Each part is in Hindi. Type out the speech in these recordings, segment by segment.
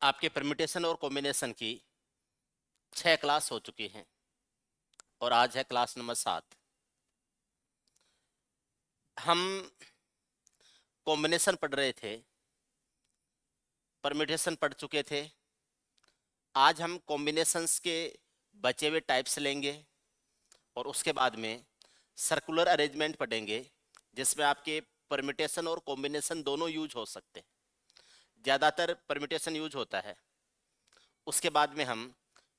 आपके परम्यूटेशन और कॉम्बिनेशन की 6 क्लास हो चुकी हैं और आज है क्लास नंबर 7। हम कॉम्बिनेशन पढ़ रहे थे, परम्यूटेशन पढ़ चुके थे। आज हम कॉम्बिनेशंस के बचे हुए टाइप्स लेंगे और उसके बाद में सर्कुलर अरेंजमेंट पढ़ेंगे, जिसमें आपके परम्यूटेशन और कॉम्बिनेशन दोनों यूज हो सकते हैं। ज़्यादातर परम्यूटेशन यूज होता है। उसके बाद में हम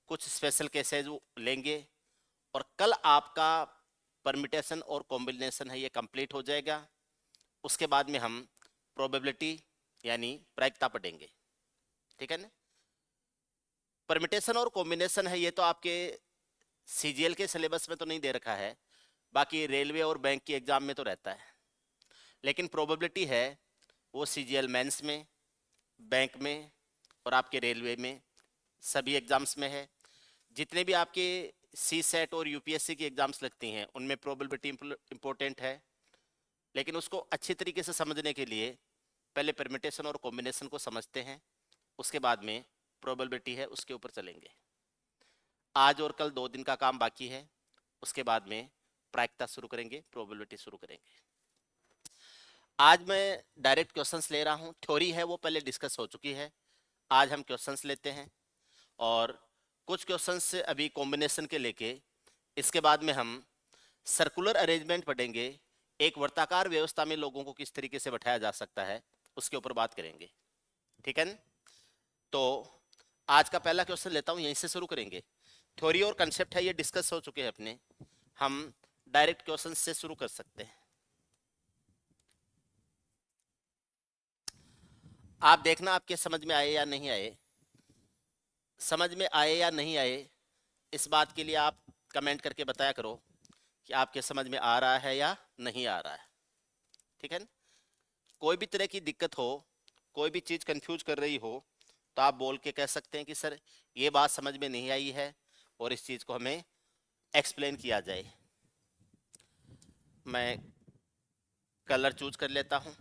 कुछ स्पेशल केसेज लेंगे और कल आपका परम्यूटेशन और कॉम्बिनेशन है ये कंप्लीट हो जाएगा। उसके बाद में हम प्रोबेबिलिटी यानी प्रायिकता पढ़ेंगे। ठीक है ना। परम्यूटेशन और कॉम्बिनेशन है ये तो आपके सीजीएल के सिलेबस में तो नहीं दे रखा है, बाकी रेलवे और बैंक की एग्जाम में तो रहता है। लेकिन प्रोबेबिलिटी है वो सीजीएल मेंस में, बैंक में और आपके रेलवे में सभी एग्जाम्स में है। जितने भी आपके सी सेट और यूपीएससी की एग्जाम्स लगती हैं उनमें प्रोबेबिलिटी इंपॉर्टेंट है। लेकिन उसको अच्छी तरीके से समझने के लिए पहले परम्यूटेशन और कॉम्बिनेशन को समझते हैं, उसके बाद में प्रोबेबिलिटी है उसके ऊपर चलेंगे। आज और कल 2 दिन का काम बाकी है, उसके बाद में प्रायिकता शुरू करेंगे, प्रोबेबिलिटी शुरू करेंगे। आज मैं डायरेक्ट क्वेश्चंस ले रहा हूँ। थ्योरी है वो पहले डिस्कस हो चुकी है। आज हम क्वेश्चंस लेते हैं और कुछ क्वेश्चंस से अभी कॉम्बिनेशन के लेके, इसके बाद में हम सर्कुलर अरेंजमेंट पढ़ेंगे। एक वर्ताकार व्यवस्था में लोगों को किस तरीके से बैठाया जा सकता है उसके ऊपर बात करेंगे। ठीक है न? तो आज का पहला क्वेश्चन लेता हूं, यहीं से शुरू करेंगे। थ्योरी और कंसेप्ट है ये डिस्कस हो चुके हैं अपने, हम डायरेक्ट क्वेश्चन से शुरू कर सकते हैं। आप देखना आपके समझ में आए या नहीं आए। समझ में आए या नहीं आए इस बात के लिए आप कमेंट करके बताया करो कि आपके समझ में आ रहा है या नहीं आ रहा है। ठीक है न? कोई भी तरह की दिक्कत हो, कोई भी चीज़ कंफ्यूज कर रही हो तो आप बोल के कह सकते हैं कि सर ये बात समझ में नहीं आई है और इस चीज़ को हमें एक्सप्लेन किया जाए। मैं कलर चूज कर लेता हूं।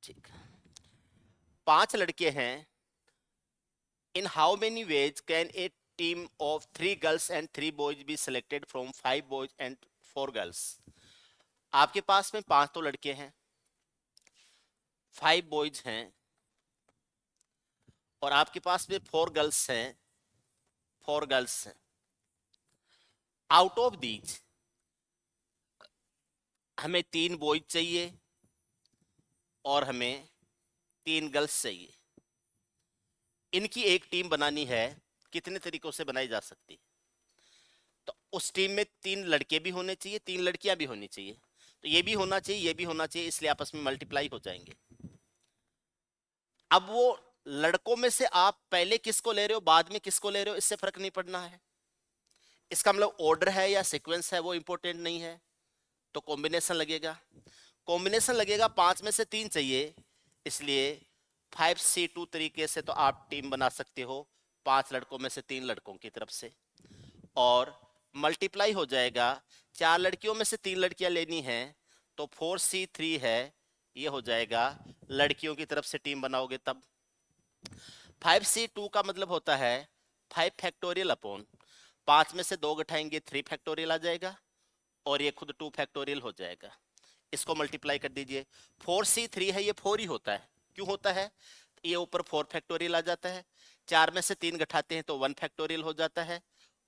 ठीक, 5 लड़के हैं। In how many ways can a team of 3 girls and 3 boys be selected from 5 boys and 4 girls. आपके पास में 5 तो लड़के हैं, 5 बॉयज हैं और आपके पास में 4 गर्ल्स हैं, 4 गर्ल्स हैं। आउट ऑफ दीज हमें 3 बॉयज चाहिए और हमें 3 गर्ल्स चाहिए। इनकी एक टीम बनानी है, कितने तरीकों से बनाई जा सकती है? तो उस टीम में 3 लड़के भी होने चाहिए, 3 लड़कियां भी होनी चाहिए। तो ये भी होना चाहिए, ये भी होना चाहिए, इसलिए आपस में मल्टीप्लाई हो जाएंगे। अब वो लड़कों में से आप पहले किसको ले रहे हो, बाद में किसको ले रहे हो, इससे फर्क नहीं पड़ना है। इसका मतलब ऑर्डर है या सीक्वेंस है वो इंपॉर्टेंट नहीं है। तो कॉम्बिनेशन लगेगा। कॉम्बिनेशन लगेगा, 5 में से 3 चाहिए, इसलिए 5C2 तरीके से तो आप टीम बना सकते हो, 5 लड़कों में से 3 लड़कों की तरफ से। और मल्टीप्लाई हो जाएगा, 4 लड़कियों में से 3 लड़कियां लेनी है तो 4C3 है, ये हो जाएगा लड़कियों की तरफ से टीम बनाओगे तब। 5C2 का मतलब होता है 5 फैक्टोरियल अपॉन 5 में से 2 घटाएंगे 3 फैक्टोरियल आ जाएगा और ये खुद 2 फैक्टोरियल हो जाएगा। इसको मल्टीप्लाई कर दीजिए। 4C3 है, ये 4 ही होता है। क्यों होता है? ये ऊपर 4 फैक्टोरियल आ जाता है, 4 में से 3 घटाते हैं तो 1 फैक्टोरियल हो जाता है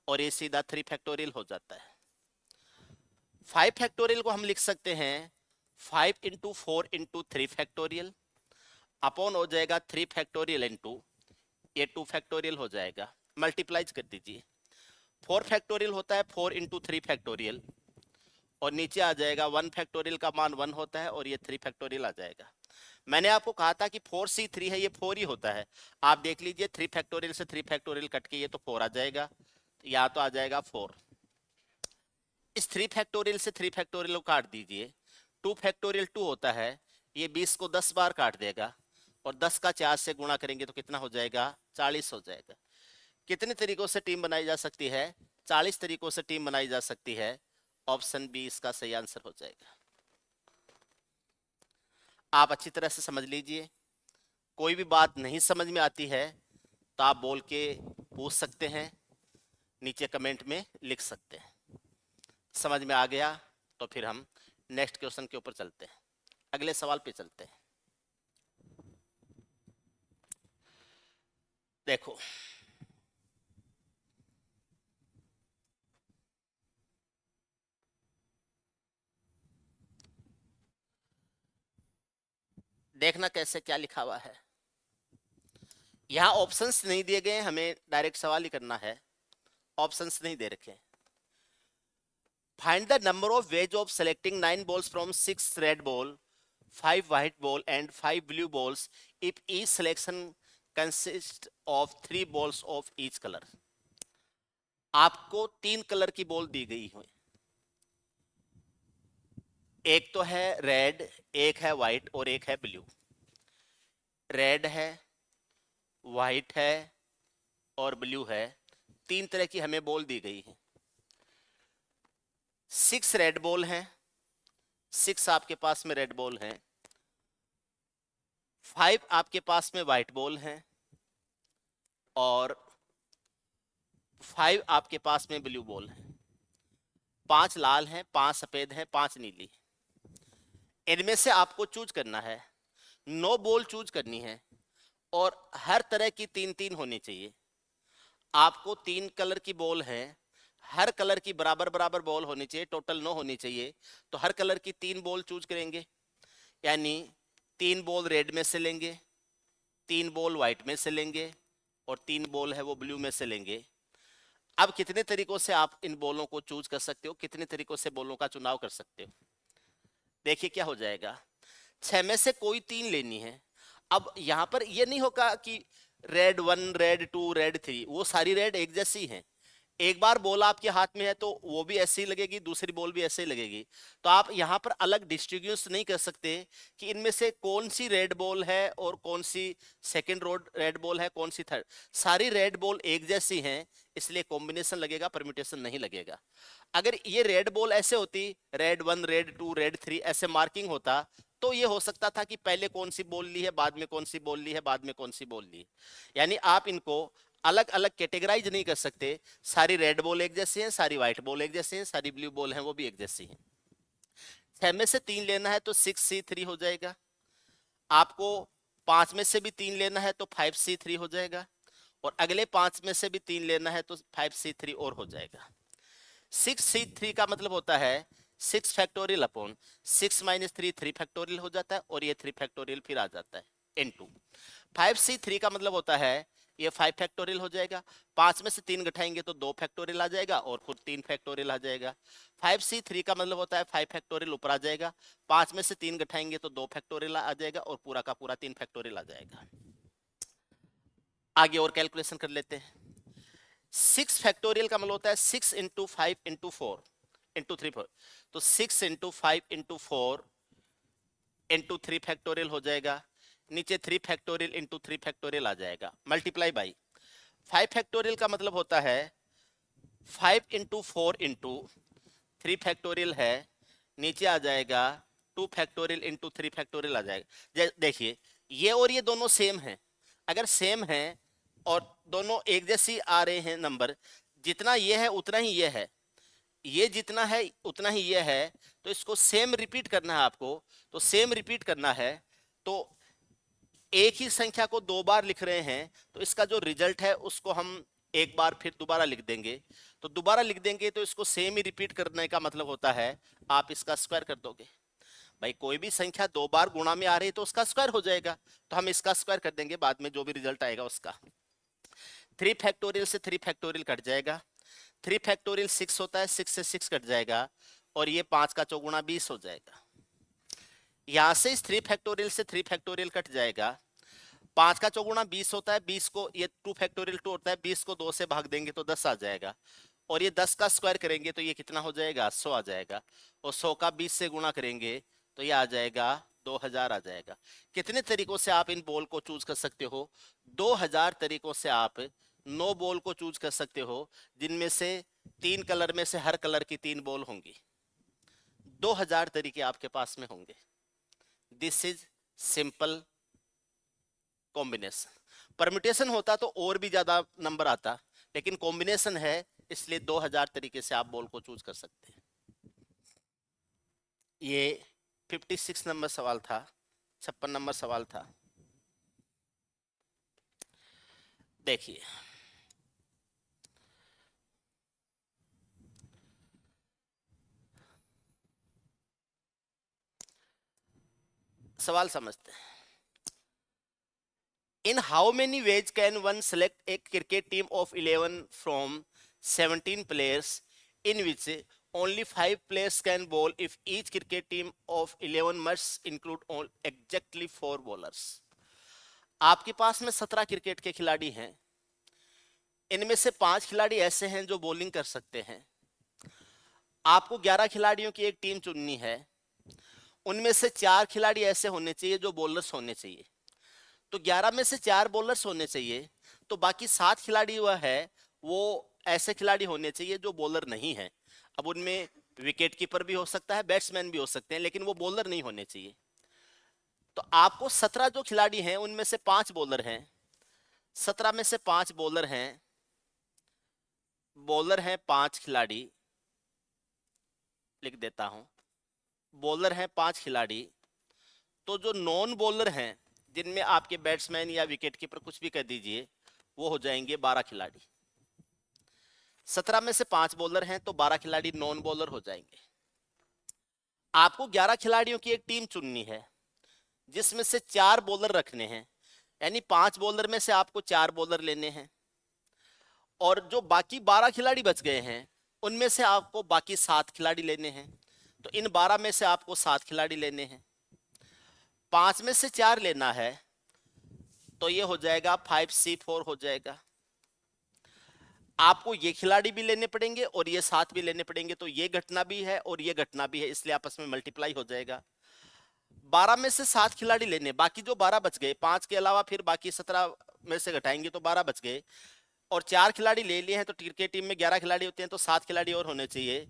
और ये सीधा 3 फैक्टोरियल हो जाता है। 5 फैक्टोरियल को हम लिख सकते हैं 5 इंटू 4 इंटू 3 फैक्टोरियल अपॉन हो जाएगा 3 फैक्टोरियल इंटू ये 2 फैक्टोरियल हो जाएगा। मल्टीप्लाइज कर दीजिए। 4 फैक्टोरियल होता है 4 इंटू 3 फैक्टोरियल और नीचे आ जाएगा 1 फैक्टोरियल का मान 1 होता है और ये 3 फैक्टोरियल आ जाएगा। मैंने आपको कहा था कि 4C3 है, ये 4 ही होता है। आप देख लीजिए 3 फैक्टोरियल से 3 फैक्टोरियल कट के ये तो 4 आ जाएगा, यहाँ तो आ जाएगा 4। इस 3 फैक्टोरियल से 3 फैक्टोरियल को काट दीजिए। 2 फैक्टोरियल 2 होता है, ये 20 को 10 बार काट देगा और 10 का 4 से गुणा करेंगे तो कितना हो जाएगा? 40 हो जाएगा। कितने तरीकों से टीम बनाई जा सकती है? 40 तरीकों से टीम बनाई जा सकती है ऑप्शन बी इसका सही आंसर हो जाएगा। आप अच्छी तरह से समझ लीजिए, कोई भी बात नहीं समझ में आती है तो आप बोल के पूछ सकते हैं, नीचे कमेंट में लिख सकते हैं। समझ में आ गया तो फिर हम नेक्स्ट क्वेश्चन के ऊपर चलते हैं, अगले सवाल पे चलते हैं। देखो, देखना कैसे क्या लिखा हुआ है। यहाँ ऑप्शंस नहीं दिए गए, हमें डायरेक्ट सवाल ही करना है, ऑप्शंस नहीं दे रखे। Find the number of ways of selecting 9 balls from 6 red ball, 5 white ball and 5 blue balls if each selection consists of 3 balls of each color। आपको 3 कलर की बॉल दी गई है, एक तो है रेड, एक है व्हाइट और एक है ब्लू। रेड है, व्हाइट है और ब्लू है, 3 तरह की हमें बॉल दी गई है। 6 रेड बॉल हैं, 6 आपके पास में रेड बॉल हैं, 5 आपके पास में व्हाइट बॉल हैं और 5 आपके पास में ब्लू बॉल है। 5 लाल हैं, 5 सफेद हैं, 5 नीली। इनमें से आपको चूज करना है, 9 बॉल चूज करनी है और हर तरह की 3-3 होनी चाहिए। आपको 3 कलर की बॉल है, हर कलर की बराबर बराबर बॉल होनी चाहिए, टोटल 9 होनी चाहिए। तो हर कलर की 3 बॉल चूज करेंगे, यानी 3 बॉल रेड में से लेंगे, 3 बॉल व्हाइट में से लेंगे और 3 बॉल है वो ब्लू में से लेंगे। अब कितने तरीकों से आप इन बॉलों को चूज कर सकते हो, कितने तरीकों से बॉलों का चुनाव कर सकते हो। देखिए क्या हो जाएगा, 6 में से कोई 3 लेनी है। अब यहां पर ये नहीं होगा कि रेड 1, रेड 2, रेड 3, वो सारी रेड एक जैसी हैं। एक बार बॉल आपके हाथ में है तो वो भी ऐसे ही लगेगी, दूसरी बॉल भी ऐसे ही लगेगी। तो आप यहां पर अलग डिस्ट्रीब्यूशन नहीं कर सकते कि इनमें से कौन सी रेड बॉल है और कौन सी सेकंड रेड बॉल है, कौन सी थर्ड। सारी रेड बॉल एक जैसी हैं, इसलिए कॉम्बिनेशन लगेगा, परम्यूटेशन नहीं लगेगा। अगर ये रेड बॉल ऐसे होती, रेड 1, रेड 2, रेड 3 ऐसे मार्किंग होता, तो ये हो सकता था कि पहले कौन सी बॉल ली है, बाद में कौन सी बॉल ली है, बाद में कौन सी बॉल ली है। यानी आप इनको अलग अलग कैटेगराइज नहीं कर सकते। सारी रेड बॉल एक जैसी है, सारी व्हाइट बॉल एक जैसी है, सारी ब्लू बॉल है वो भी एक जैसी है। 6 में से 3 लेना है तो 6C3 हो जाएगा। आपको 5 में से भी 3 लेना है तो 5C3 हो जाएगा और अगले 5 में से भी 3 लेना है तो 5C3 और हो जाएगा। 6C3 का मतलब होता है 6 फैक्टोरियल अपॉन 6 माइनस 3, 3 फैक्टोरियल हो जाता है और ये 3 फैक्टोरियल फिर आ जाता है इनटू 5C3 का मतलब होता है ये 5 फैक्टोरियल हो जाएगा। 5 में से 3 घटाएंगे तो 2 फैक्टोरियल आ जाएगा और खुद 3 फैक्टोरियल आ जाएगा। 5C3 का मतलब होता है 5 फैक्टोरियल ऊपर आ जाएगा, 5 में से 3 घटाएंगे तो 2 फैक्टोरियल आ जाएगा और पूरा का पूरा 3 फैक्टोरियल आ जाएगा। आगे और कैलकुलेशन कर लेते हैं। 6 फैक्टोरियल का मतलब होता है 6 इंटू 5 इंटू 4 इंटू 3 4, तो 6 इंटू 5 इंटू 4 इंटू 3 फैक्टोरियल हो जाएगा। नीचे 3 फैक्टोरियल इंटू 3 फैक्टोरियल आ जाएगा, मल्टीप्लाई बाई 5 फैक्टोरियल का मतलब होता है 5 इंटू 4 इंटू 3 फैक्टोरियल है, नीचे आ जाएगा 2 फैक्टोरियल इंटू 3 फैक्टोरियल आ जाएगा। देखिए ये और ये दोनों सेम हैं, अगर सेम है और दोनों एक जैसी आ रहे हैं नंबर, जितना ये है उतना ही ये है, ये जितना है उतना ही ये है, तो इसको सेम रिपीट करना है आपको। तो सेम रिपीट करना है तो एक ही संख्या को 2 बार लिख रहे हैं, तो इसका जो रिजल्ट है उसको हम एक बार फिर दोबारा लिख देंगे। तो दोबारा लिख देंगे तो इसको सेम ही रिपीट करने का मतलब होता है आप इसका स्क्वायर कर दोगे। भाई कोई भी संख्या 2 बार गुणा में आ रही है तो उसका स्क्वायर हो जाएगा, तो हम इसका स्क्वायर कर देंगे बाद में जो भी रिजल्ट आएगा उसका। 3 फैक्टोरियल से 3 फैक्टोरियल कट जाएगा, 3 फैक्टोरियल 6 होता है, 6 से 6 कट जाएगा और ये 5 का चौगुना 20 हो जाएगा। यहां से इस 3 फैक्टोरियल से 3 फैक्टोरियल कट जाएगा, 5 का चौगुना 20 होता है, 20 को ये 2 फैक्टोरियल 2 होता है, 20 को 2 से भाग देंगे तो 10 आ जाएगा और ये 10 का स्क्वायर करेंगे तो ये कितना हो जाएगा, 100 आ जाएगा और 100 का 20 से गुणा करेंगे तो ये आ जाएगा 2000 आ जाएगा। कितने तरीकों से आप इन बॉल को चूज कर सकते हो, 2000 तरीकों से आप 9 बॉल को चूज कर सकते हो, जिनमें से 3 कलर में से हर कलर की 3 बॉल होंगी। 2000 तरीके आपके पास में होंगे। This is simple combination. Permutation होता तो और भी ज्यादा नंबर आता, लेकिन कॉम्बिनेशन है इसलिए 2000 तरीके से आप बॉल को चूज कर सकते हैं। ये 56 नंबर सवाल था, 56 नंबर सवाल था। देखिए सवाल समझते हैं। In how many ways can one select a cricket team of 11 from 17 players in which only 5 players can bowl if each cricket team of 11 must include all exactly 4 bowlers? आपके पास में 17 क्रिकेट के खिलाड़ी हैं, इनमें से 5 खिलाड़ी ऐसे हैं जो बॉलिंग कर सकते हैं। आपको 11 खिलाड़ियों की एक टीम चुननी है, उनमें से 4 खिलाड़ी ऐसे होने चाहिए जो बॉलर्स होने चाहिए। तो 11 में से 4 बॉलर्स होने चाहिए, तो बाकी 7 खिलाड़ी वह है वो ऐसे खिलाड़ी होने चाहिए जो बॉलर नहीं है। अब उनमें विकेट कीपर भी हो सकता है, बैट्समैन भी हो सकते हैं, लेकिन वो बॉलर नहीं होने चाहिए। तो आपको 17 जो खिलाड़ी हैं उनमें से 5 बॉलर हैं, 17 में से 5 बॉलर हैं, बॉलर हैं 5 खिलाड़ी, लिख देता हूं, बॉलर हैं 5 खिलाड़ी। तो जो नॉन बॉलर हैं, जिनमें आपके बैट्समैन या विकेट कीपर कुछ भी कर दीजिए, वो हो जाएंगे 12 खिलाड़ी। 17 में से 5 बॉलर हैं तो 12 खिलाड़ी नॉन बॉलर हो जाएंगे। आपको 11 खिलाड़ियों की एक टीम चुननी है जिसमें से 4 बॉलर रखने हैं, यानी 5 बॉलर में से आपको 4 बॉलर लेने हैं, और जो बाकी 12 खिलाड़ी बच गए हैं उनमें से आपको बाकी 7 खिलाड़ी लेने हैं। तो इन 12 में से आपको 7 खिलाड़ी लेने हैं, 5 में से 4 लेना है, तो ये हो जाएगा 5C4 हो जाएगा। आपको ये खिलाड़ी भी लेने पड़ेंगे और ये 7 भी लेने पड़ेंगे, तो ये घटना भी है और ये घटना भी है, इसलिए आपस में मल्टीप्लाई हो जाएगा। 12 में से 7 खिलाड़ी लेने, बाकी जो 12 बच गए, 5 के अलावा फिर बाकी 17 में से घटाएंगे तो 12 बच गए, और 4 खिलाड़ी ले लिए हैं तो क्रिकेट टीम में 11 खिलाड़ी होते हैं, तो 7 खिलाड़ी और होने चाहिए,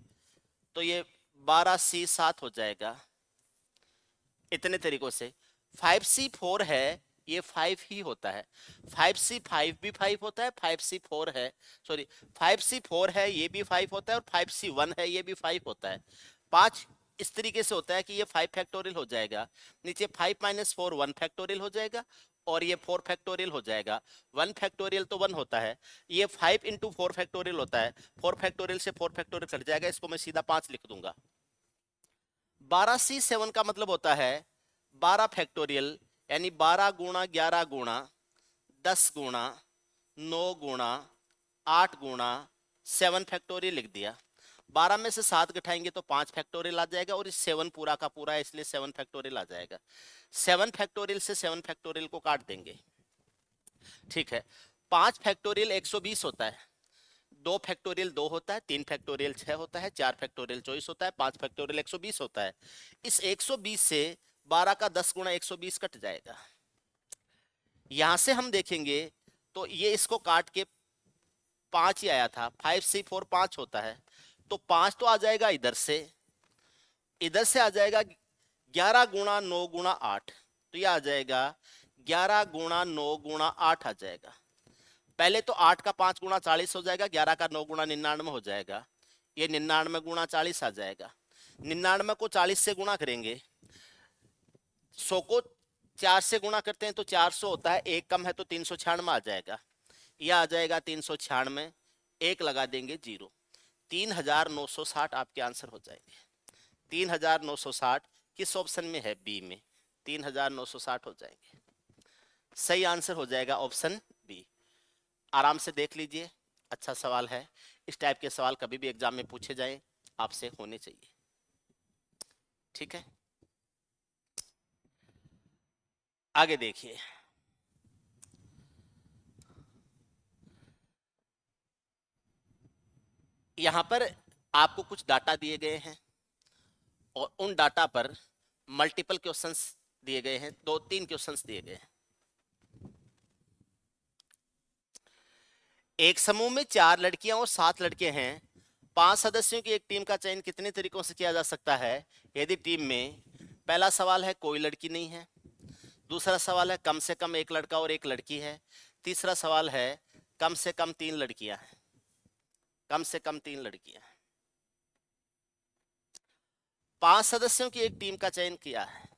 तो ये 12C7 हो जाएगा। इतने तरीकों से 5C4 है, ये 5 ही होता है। 5C5 भी 5 होता है, 5C4 है, सॉरी 5C4 है, ये भी 5 होता है, और 5C1 है, ये भी 5 होता है। 5 इस तरीके से होता है कि ये 5 फैक्टोरियल हो जाएगा, नीचे 5 - 4 1 फैक्टोरियल हो जाएगा, और ये 4 फैक्टोरियल हो जाएगा। 1 फैक्टोरियल तो 1 होता है, ये 5 × 4 फैक्टोरियल होता है, 4 फैक्टोरियल से 4 फैक्टोरियल कट जाएगा, इसको मैं सीधा 5 लिख दूंगा। 12C7 का मतलब होता है 12 फैक्टोरियल, यानी 12 गुणा 11 गुणा 10 गुणा 9 गुणा 8 गुणा 7 फैक्टोरियल लिख दिया। 12 में से 7 घटाएंगे तो 5 फैक्टोरियल आ जाएगा, और इस 7 पूरा का पूरा है इसलिए 7 फैक्टोरियल आ जाएगा। 7 फैक्टोरियल से 7 फैक्टोरियल को काट देंगे, ठीक है। 5 फैक्टोरियल 120 होता है, 2 फैक्टोरियल 2 होता है, 3 फैक्टोरियल 6 होता है, 4 फैक्टोरियल 24 होता है, 5 फैक्टोरियल 120 होता है। इस 120 से 12 का 10 गुणा 120 कट जाएगा। यहां से हम देखेंगे तो ये इसको काट के 5 ही आया था, 5C4 5 होता है, तो 5 तो आ जाएगा इधर से आ जाएगा 11 गुणा 9 गुणा 8, तो ये आ जाएगा 11 गुणा 9 गुणा 8 आ जाएगा। पहले तो 8 का 5 गुणा 40 हो जाएगा, 11 का 9 गुणा 99 हो जाएगा, ये 99 गुणा 40 आ जाएगा। 99 को 40 से गुणा करेंगे, 100 को 4 से गुणा करते हैं तो 400 होता है, एक कम है तो 396 आ जाएगा, यह आ जाएगा 396, एक लगा देंगे 0, 3960 आपके आंसर हो जाएंगे। 3960 किस ऑप्शन में है? बी में, 3960 हो जाएंगे। सही आंसर हो जाएगा ऑप्शन बी। आराम से देख लीजिए, अच्छा सवाल है। इस टाइप के सवाल कभी भी एग्जाम में पूछे जाए आपसे होने चाहिए, ठीक है। आगे देखिए, यहां पर आपको कुछ डाटा दिए गए हैं और उन डाटा पर मल्टीपल क्वेश्चंस दिए गए हैं, 2-3 क्वेश्चंस दिए गए हैं। एक समूह में 4 लड़कियां और 7 लड़के हैं, 5 सदस्यों की एक टीम का चयन कितने तरीकों से किया जा सकता है यदि टीम में, पहला सवाल है कोई लड़की नहीं है, दूसरा सवाल है कम से कम एक लड़का और एक लड़की है, तीसरा सवाल है कम से कम 3 लड़कियां हैं, कम से कम 3 लड़कियां हैं। 5 सदस्यों की एक टीम का चयन किया है,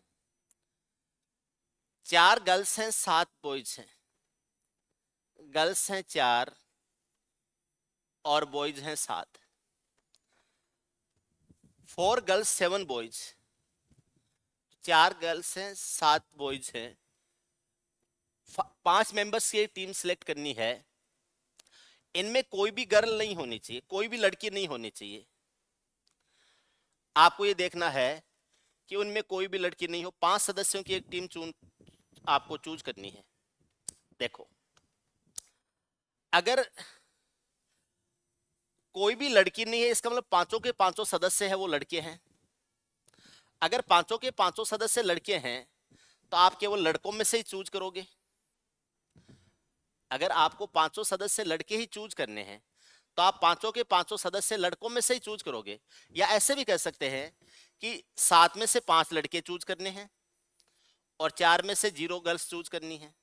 4 गर्ल्स हैं 7 बॉयज हैं, गर्ल्स हैं 4 और बॉयज हैं 7, 4 गर्ल्स 7 बॉयज, 4 गर्ल्स हैं 7 बॉयज हैं, 5 मेंबर्स की एक टीम सिलेक्ट करनी है। इनमें कोई भी गर्ल नहीं होनी चाहिए, कोई भी लड़की नहीं होनी चाहिए। आपको ये देखना है कि उनमें कोई भी लड़की नहीं हो। 5 सदस्यों की एक टीम आपको चूज करनी है। देखो, अगर कोई भी लड़की नहीं है इसका मतलब पांचों के पांचों सदस्य है वो लड़के हैं। अगर पांचों के पांचों सदस्य लड़के हैं तो आप केवल लड़कों में से ही चूज करोगे। अगर आपको पांचों सदस्य लड़के ही चूज करने हैं तो आप पांचों के पांचों सदस्य लड़कों में से ही चूज करोगे। या ऐसे भी कह सकते हैं कि 7 में से 5 लड़के चूज करने हैं और 4 में से 0 गर्ल्स चूज करनी है।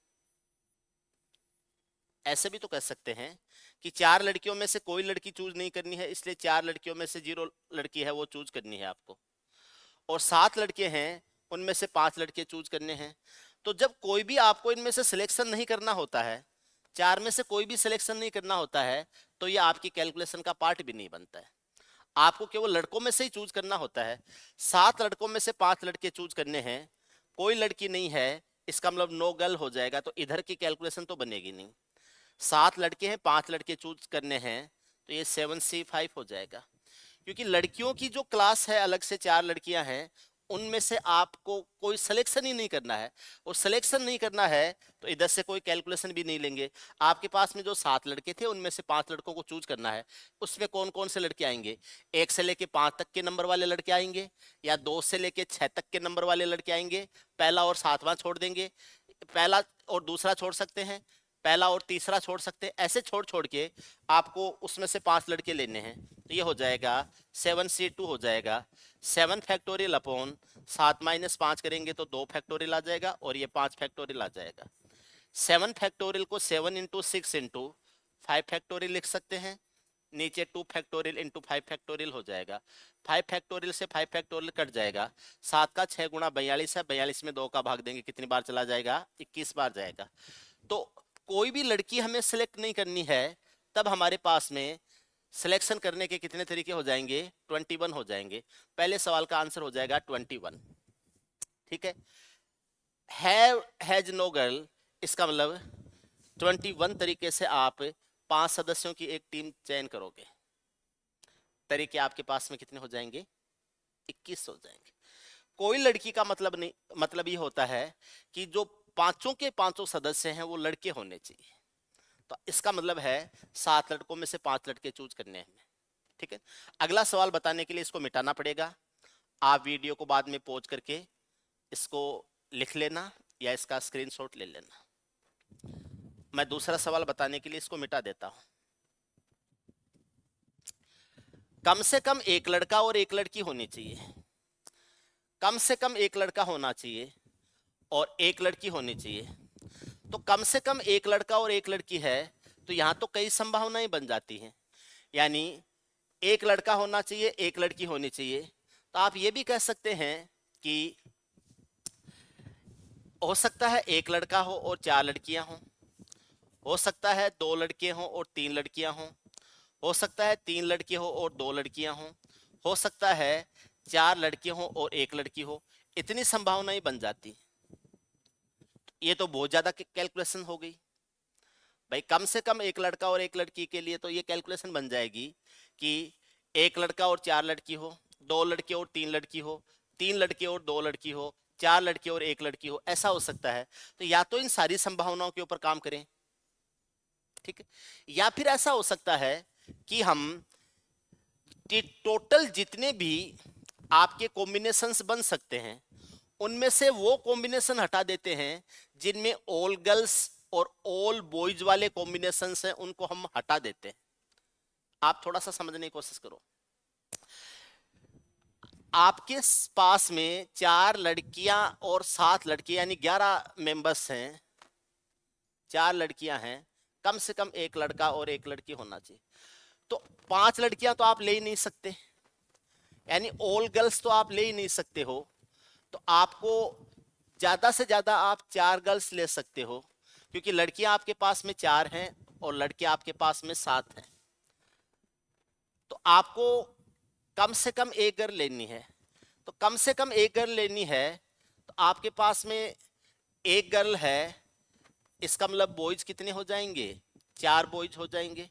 ऐसे भी तो कह सकते हैं कि 4 लड़कियों में से कोई लड़की चूज नहीं करनी है, इसलिए 4 लड़कियों में से 0 लड़की है वो चूज करनी है आपको, और 7 लड़के हैं उनमें से 5 लड़के चूज करने हैं। तो जब कोई भी आपको इनमें से सिलेक्शन नहीं करना होता है, 4 में से कोई भी सिलेक्शन नहीं करना होता है, तो ये आपकी कैलकुलेशन का पार्ट भी नहीं बनता है। आपको केवल लड़कों में से ही चूज करना होता है। 7 लड़कों में से 5 लड़के चूज करने हैं, कोई लड़की नहीं है, इसका मतलब नो गर्ल हो जाएगा, तो इधर की कैलकुलेशन तो बनेगी नहीं। 7 लड़के हैं 5 लड़के चूज करने हैं, तो ये 7C5 हो जाएगा। क्योंकि लड़कियों की जो क्लास है अलग से 4 लड़कियां हैं, उनमें से आपको कोई सिलेक्शन ही नहीं करना है, और सिलेक्शन नहीं करना है तो इधर से कोई कैलकुलेशन भी नहीं लेंगे। आपके पास में जो 7 लड़के थे उनमें से 5 लड़कों को चूज करना है, उसमें कौन कौन से लड़के आएंगे? 1 से लेके 5 तक के नंबर वाले लड़के आएंगे, या 2 से लेके 6 तक के नंबर वाले लड़के आएंगे, पहला और 7वां छोड़ देंगे, पहला और दूसरा छोड़ सकते हैं, पहला और तीसरा छोड़ सकते हैं। ऐसे छोड़ छोड़ के आपको उसमें से 5 लड़के लेने हैं, तो ये हो जाएगा 7C2 हो जाएगा। 7 फैक्टोरियल अपॉन 7 माइनस 5 करेंगे तो 2 फैक्टोरियल आ जाएगा, और ये 5 फैक्टोरियल आ जाएगा। 7 फैक्टोरियल को 7 इंटू 6 इंटू 5 फैक्टोरियल लिख सकते हैं, नीचे 2 फैक्टोरियल इंटू 5 फैक्टोरियल हो जाएगा। 5 फैक्टोरियल से 5 फैक्टोरियल कट जाएगा, 7 का 6 गुणा 42 है, 42 में 2 का भाग देंगे, कितनी बार चला जाएगा? 21 बार जाएगा। तो कोई भी लड़की हमें सिलेक्ट नहीं करनी है, तब हमारे पास में सिलेक्शन करने के कितने तरीके हो जाएंगे? 21 हो जाएंगे। पहले सवाल का आंसर हो जाएगा 21। ठीक है, हैज नो गर्ल, इसका मतलब 21 तरीके से आप 5 सदस्यों की एक टीम चयन करोगे। तरीके आपके पास में कितने हो जाएंगे? 21 हो जाएंगे। कोई लड़की का मतलब नहीं, मतलब ये होता है कि जो पांचों के पांचों सदस्य हैं वो लड़के होने चाहिए। तो इसका मतलब है 7 लड़कों में से 5 लड़के चूज करने हैं। ठीक है, अगला सवाल बताने के लिए इसको मिटाना पड़ेगा। आप वीडियो को बाद में पॉज करके इसको लिख लेना या इसका स्क्रीनशॉट ले लेना। मैं दूसरा सवाल बताने के लिए इसको मिटा देता हूं। कम से कम एक लड़का और एक लड़की होनी चाहिए, कम से कम एक लड़का होना चाहिए और एक लड़की होनी चाहिए। तो कम से कम एक लड़का और एक लड़की है, तो यहां तो कई संभावनाएं बन जाती हैं। यानी एक लड़का होना चाहिए, एक लड़की होनी चाहिए। तो आप ये भी कह सकते हैं कि हो सकता है एक लड़का हो और 4 लड़कियां हो सकता है 2 लड़के हों और 3 लड़कियां हो सकता है 3 लड़के हो और 2 लड़कियां हो सकता है 4 लड़के हों और 1 लड़की हो। इतनी संभावनाएं बन जाती। ये तो बहुत ज्यादा कैलकुलेशन हो गई भाई। कम से कम एक लड़का और एक लड़की के लिए तो ये कैलकुलेशन बन जाएगी कि एक लड़का और 4 लड़की हो, 2 लड़के और 3 लड़की हो, 3 लड़के और 2 लड़की हो, 4 लड़के और 1 लड़की हो। ऐसा हो सकता है। तो या तो इन सारी संभावनाओं के ऊपर काम करें, ठीक है, या फिर ऐसा हो सकता है कि हम टोटल जितने भी आपके कॉम्बिनेशंस बन सकते हैं उनमें से वो कॉम्बिनेशन हटा देते हैं जिनमें ऑल गर्ल्स और ऑल बॉयज वाले कॉम्बिनेशंस हैं, उनको हम हटा देते हैं। आप थोड़ा सा समझने की कोशिश करो। आपके पास में 4 लड़कियां और 7 लड़के यानी 11 मेंबर्स हैं, 4 लड़कियां हैं, कम से कम एक लड़का और एक लड़की होना चाहिए। तो 5 लड़कियां तो आप ले ही नहीं सकते, यानी ऑल गर्ल्स तो आप ले ही नहीं सकते हो। तो आपको ज्यादा से ज्यादा आप 4 गर्ल्स ले सकते हो, क्योंकि लड़कियां आपके पास में 4 हैं और लड़के आपके पास में 7 हैं। तो आपको कम से कम एक गर्ल लेनी है। तो कम से कम एक गर्ल लेनी है, तो आपके पास में एक गर्ल है, इसका मतलब बॉयज कितने हो जाएंगे, 4 बॉयज हो जाएंगे।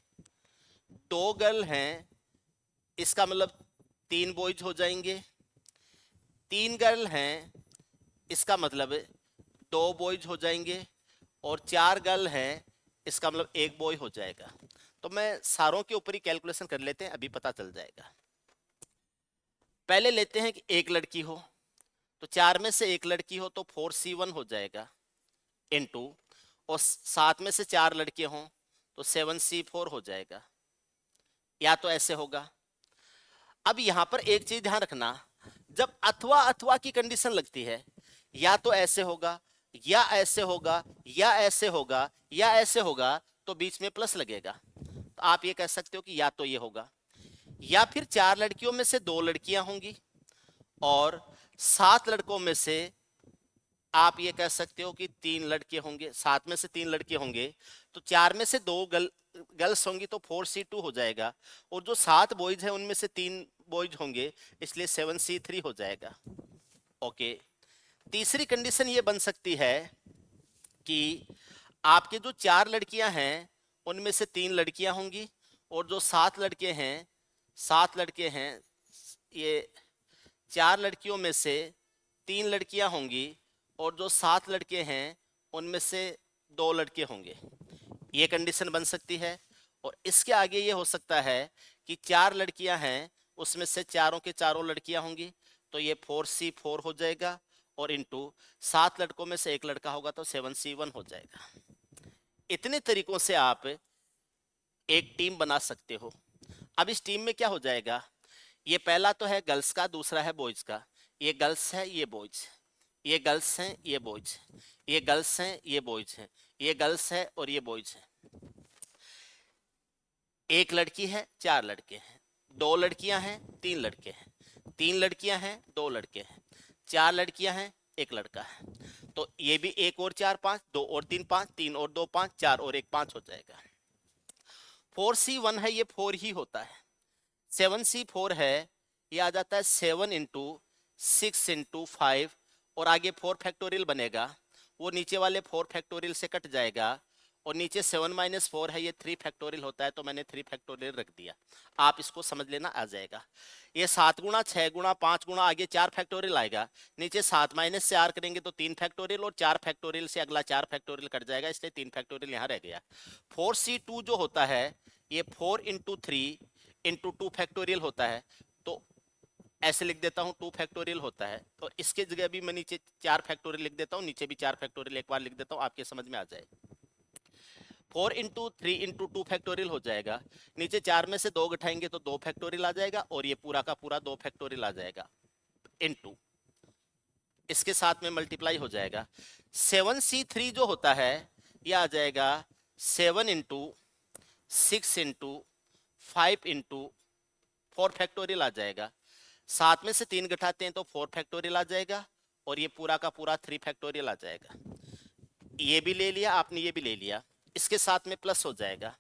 2 गर्ल हैं, इसका मतलब 3 बॉयज हो जाएंगे। 3 गर्ल हैं, इसका मतलब 2 बॉयज हो जाएंगे। और 4 गर्ल हैं, इसका मतलब 1 बॉय हो जाएगा। तो मैं सारों के ऊपर ही कैलकुलेशन कर लेते हैं, अभी पता चल जाएगा। पहले लेते हैं कि एक लड़की हो, तो 4 में से एक लड़की हो तो 4C1 हो जाएगा इनटू, और 7 में से 4 लड़के हों तो 7C4 हो जाएगा, या तो ऐसे होगा। अब यहां पर एक चीज ध्यान रखना, जब अथवा अथवा की कंडीशन लगती है, या तो ऐसे होगा या ऐसे होगा या ऐसे होगा या ऐसे होगा, तो बीच में प्लस लगेगा। तो आप ये कह सकते हो कि या तो ये होगा, या फिर 4 लड़कियों में से 2 लड़कियां होंगी और 7 लड़कों में से आप ये कह सकते हो कि 3 लड़के होंगे। 7 में से 3 लड़के होंगे तो 4 में से 2 गर्ल्स होंगी तो 4C2 हो जाएगा, और जो 7 बॉयज हैं उनमें से 3 बॉयज होंगे, इसलिए 7C3 हो जाएगा। ओके। तीसरी कंडीशन ये बन सकती है कि आपके जो 4 लड़कियां हैं उनमें से 3 लड़कियां होंगी, और जो 7 लड़के हैं, 7 लड़के हैं, ये 4 लड़कियों में से 3 लड़कियां होंगी, और जो 7 लड़के हैं उनमें से 2 लड़के होंगे। ये कंडीशन बन सकती है। और इसके आगे ये हो सकता है कि 4 लड़कियां हैं, उसमें से चारों के चारों लड़कियां होंगी, तो ये 4C4 हो जाएगा, और इनटू 7 लड़कों में से एक लड़का होगा तो 7C1 हो जाएगा। इतने तरीकों से आप एक टीम बना सकते हो। अब इस टीम में क्या हो जाएगा, ये पहला तो है गर्ल्स का, दूसरा है बॉयज का। ये गर्ल्स है, ये बॉयज, ये गर्ल्स हैं, ये बॉयज, ये गर्ल्स हैं, ये बॉयज हैं, ये गर्ल्स है और ये बॉयज है। एक लड़की है, 4 लड़के हैं, 2 लड़कियां हैं, 3 लड़के हैं, 3 लड़कियां हैं, 2 लड़के हैं, 4 लड़कियां हैं, 1 लड़का है। तो ये भी 1 और 4 5, 2 और 3 5, 3 और 2 5, 4 और 1 5 हो जाएगा। 4C1 है, ये 4 ही होता है। 7C4 है, ये आ जाता है 7 इंटू 6 इंटू 5, और आगे 4 फैक्टोरियल बनेगा, वो नीचे वाले 4 फैक्टोरियल से कट जाएगा, और नीचे 7 - 4 है, ये 3 फैक्टोरियल होता है, तो मैंने 3 फैक्टोरियल रख दिया। आप इसको समझ लेना, आ जाएगा। ये 7 गुणा 6 गुणा 5 गुणा आगे 4 फैक्टोरियल आएगा, नीचे 7 - 4 करेंगे तो 3 फैक्टोरियल, और 4 फैक्टोरियल से अगला 4 फैक्टोरियल कट जाएगा, इसलिए 3 फैक्टोरियल यहाँ रह गया। 4C2 जो होता है, ये 4 इंटू 3 इंटू 2 फैक्टोरियल होता है, तो ऐसे लिख देता हूँ 2 फैक्टोरियल होता है, तो इसके जगह भी मैं नीचे 4 फैक्टोरियल लिख देता हूँ, नीचे भी 4 फैक्टोरियल एक बार लिख देता हूँ, आपके समझ में आ जाए। 4 इंटू 3 इंटू 2 फैक्टोरियल हो जाएगा, नीचे 4 में से 2 घटाएंगे तो 2 फैक्टोरियल आ जाएगा, और ये पूरा का पूरा 2 फैक्टोरियल आ जाएगा, इंटू इसके साथ में मल्टीप्लाई हो जाएगा। 7C3 जो होता है, ये आ जाएगा 7 इंटू 6 इंटू 5 इंटू 4 फैक्टोरियल आ जाएगा। 7 में से 3 घटाते हैं तो 4 फैक्टोरियल आ जाएगा, और ये पूरा का पूरा 3 फैक्टोरियल आ जाएगा। ये भी ले लिया आपने, ये भी ले लिया, इसके साथ में प्लस हो जाएगा।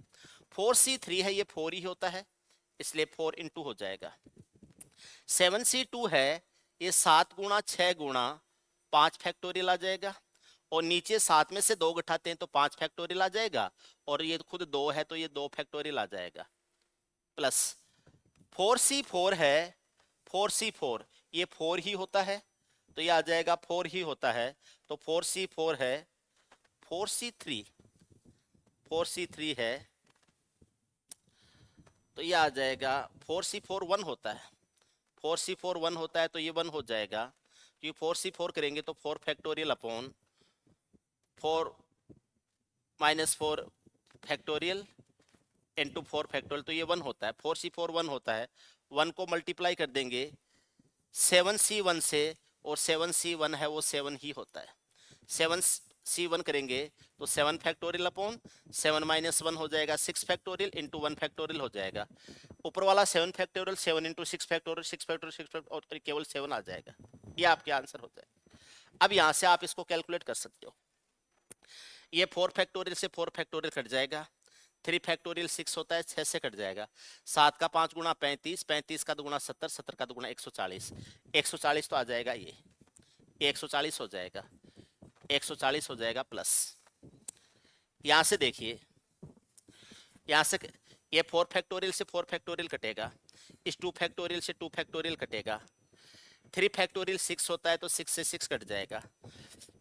4C3 है, ये 4 ही होता है, इसलिए 4 इंटू हो जाएगा। 7C2 है, ये 7 गुणा 6 गुणा 5 फैक्टोरियल आ जाएगा, और नीचे 7 में से 2 घटाते हैं तो 5 फैक्टोरियल आ जाएगा, और ये खुद 2 है तो ये 2 फैक्टोरियल आ जाएगा, प्लस 4C4 है, 4C4 ये 4 ही होता है, तो ये आ जाएगा 4 ही होता है, तो 4C4 है, 4C3 है, तो ये आ जाएगा 4C4 1 होता है, 4C4 1 होता है, तो ये 1 हो जाएगा, क्योंकि 4C4 करेंगे तो 4 factorial upon 4 - 4 factorial, into 4 factorial, तो ये 1 होता है, 4c4 1 होता है, 1 को मल्टीप्लाई कर देंगे 7c1 से, और 7c1 है वो 7 ही होता है, 7c1 करेंगे तो 7 फैक्टोरियल अपॉन 7 माइनस 1 हो जाएगा 6 फैक्टोरियल इंटू 1 फैक्टोरियल हो जाएगा, ऊपर वाला 7 factorial 7 into 6 factorial 6 factorial 6 factorial और केवल 7 आ जाएगा, ये आपके आंसर हो जाएगा। अब यहाँ से आप इसको कैलकुलेट कर सकते हो, ये 4 फैक्टोरियल से 4 फैक्टोरियल कट जाएगा, 3 फैक्टोरियल 6 होता है, 6 से कट जाएगा, 7 का 5 गुना 35, 35 का 2 गुना 70, 70 का 2 गुना 140, 140 तो आ जाएगा, ये 140 हो जाएगा, 140 हो जाएगा प्लस, यहाँ से देखिए, यहाँ से ये 4 फैक्टोरियल से 4 फैक्टोरियल कटेगा, इस 2 फैक्टोरियल से 2 फैक्टोरियल कटेगा, 3 फैक्टोरियल 6 होता है तो 6 से 6 कट जाएगा,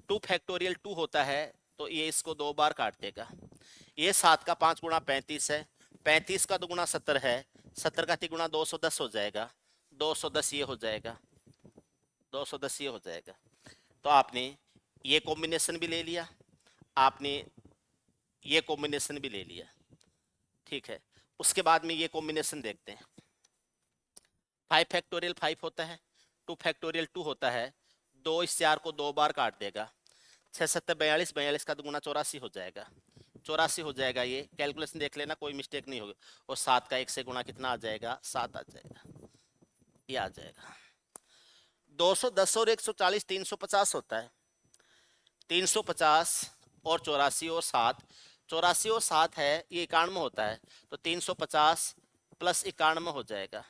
2 फैक्टोरियल 2 होता है तो ये इसको 2 बार काट देगा, ये 7 का 5 गुना 35 है, 35 का 2 गुना 70 है, 70 का 3 गुना 210 हो जाएगा, 210 ये हो जाएगा, 210 ये हो जाएगा। तो आपने ये कॉम्बिनेशन भी ले लिया, आपने ये कॉम्बिनेशन भी ले लिया, ठीक है। उसके बाद में ये कॉम्बिनेशन देखते हैं, 5 फैक्टोरियल 5 होता है, 2 फैक्टोरियल 2 होता है, 2 इस 4 को 2 बार काट देगा, 6 7 42, 42 का 2 गुना 84 हो जाएगा, 84 हो जाएगा, ये कैलकुलेशन देख लेना कोई मिस्टेक नहीं होगी, और 7 का 1 से गुना कितना आ जाएगा, 7 आ जाएगा, ये आ जाएगा। 210 और 140 350 होता है, 350 और 84 और 7, 84 और 7 है ये 91 होता है, तो 350 प्लस 91 हो जाएगा,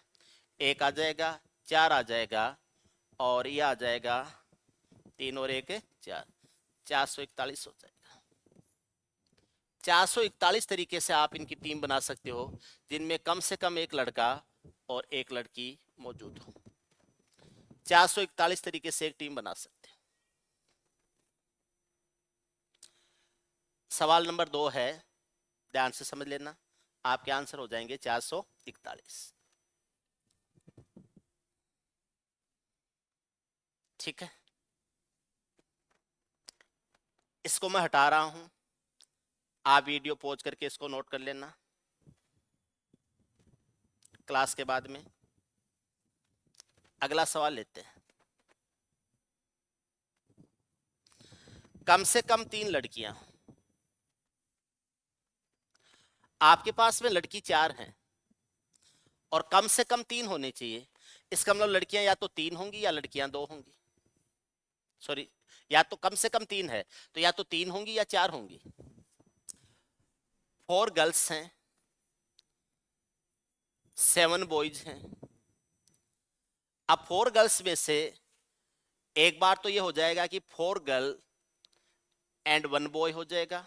1 आ जाएगा, 4 आ जाएगा, और ये आ जाएगा 3 और 1 4, 441 हो जाएगा। 441 तरीके से आप इनकी टीम बना सकते हो जिनमें कम से कम एक लड़का और एक लड़की मौजूद हो, 441 तरीके से एक टीम बना सकते हैं। सवाल नंबर 2 है, ध्यान से समझ लेना, आपके आंसर हो जाएंगे 441, ठीक है। इसको मैं हटा रहा हूं, आप वीडियो पॉज करके इसको नोट कर लेना, क्लास के बाद में अगला सवाल लेते हैं। कम से कम 3 लड़कियां, आपके पास में लड़की 4 हैं और कम से कम 3 होने चाहिए, इसका मतलब लड़कियां या तो 3 होंगी या लड़कियां 2 होंगी, सॉरी, या तो कम से कम 3 है तो या तो 3 होंगी या 4 होंगी। 4 गर्ल्स हैं, 7 बॉयज हैं, अब 4 गर्ल्स में से एक बार तो ये हो जाएगा कि 4 गर्ल एंड 1 बॉय हो जाएगा,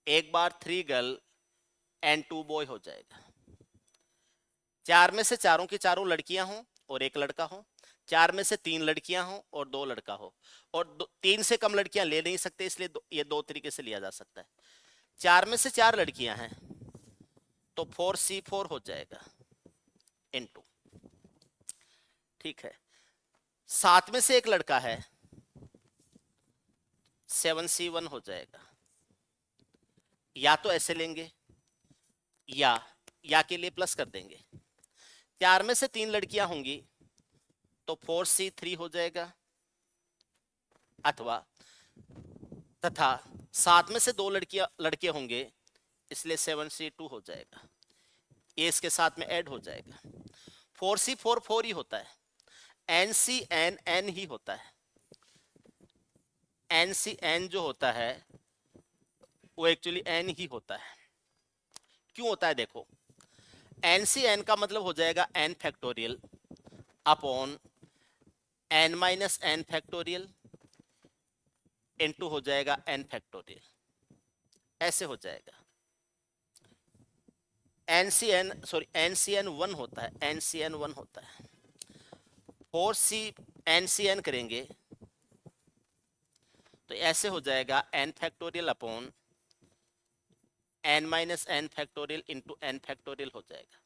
एक बार 3 गर्ल एंड 2 बॉय हो जाएगा, 4 में से चारों की चारों लड़कियां हों और एक लड़का हो, 4 में से 3 लड़कियां हों और 2 लड़का हो, और 3 से कम लड़कियां ले नहीं सकते, इसलिए ये 2 तरीके से लिया जा सकता है। 4 में से 4 लड़कियां हैं तो 4c4 हो जाएगा इनटू, ठीक है। 7 में से एक लड़का है, 7c1 हो जाएगा, या तो ऐसे लेंगे या के लिए प्लस कर देंगे, 4 में से 3 लड़कियां होंगी तो 4c3 हो जाएगा, अथवा तथा 7 में से 2 लड़के होंगे इसलिए 7c2 हो जाएगा, ये इसके साथ में ऐड हो जाएगा, 4c4 4 ही होता है, ncn n ही होता है, ncn जो होता है वो एक्चुअली n ही होता है। क्यों होता है देखो, ncn का मतलब हो जाएगा n factorial upon n minus n factorial into हो जाएगा n फैक्टोरियल, ऐसे हो जाएगा। ncn 1 होता है, ncn 1 होता है, 4c ncn करेंगे तो ऐसे हो जाएगा n factorial upon n minus n factorial into n factorial हो जाएगा,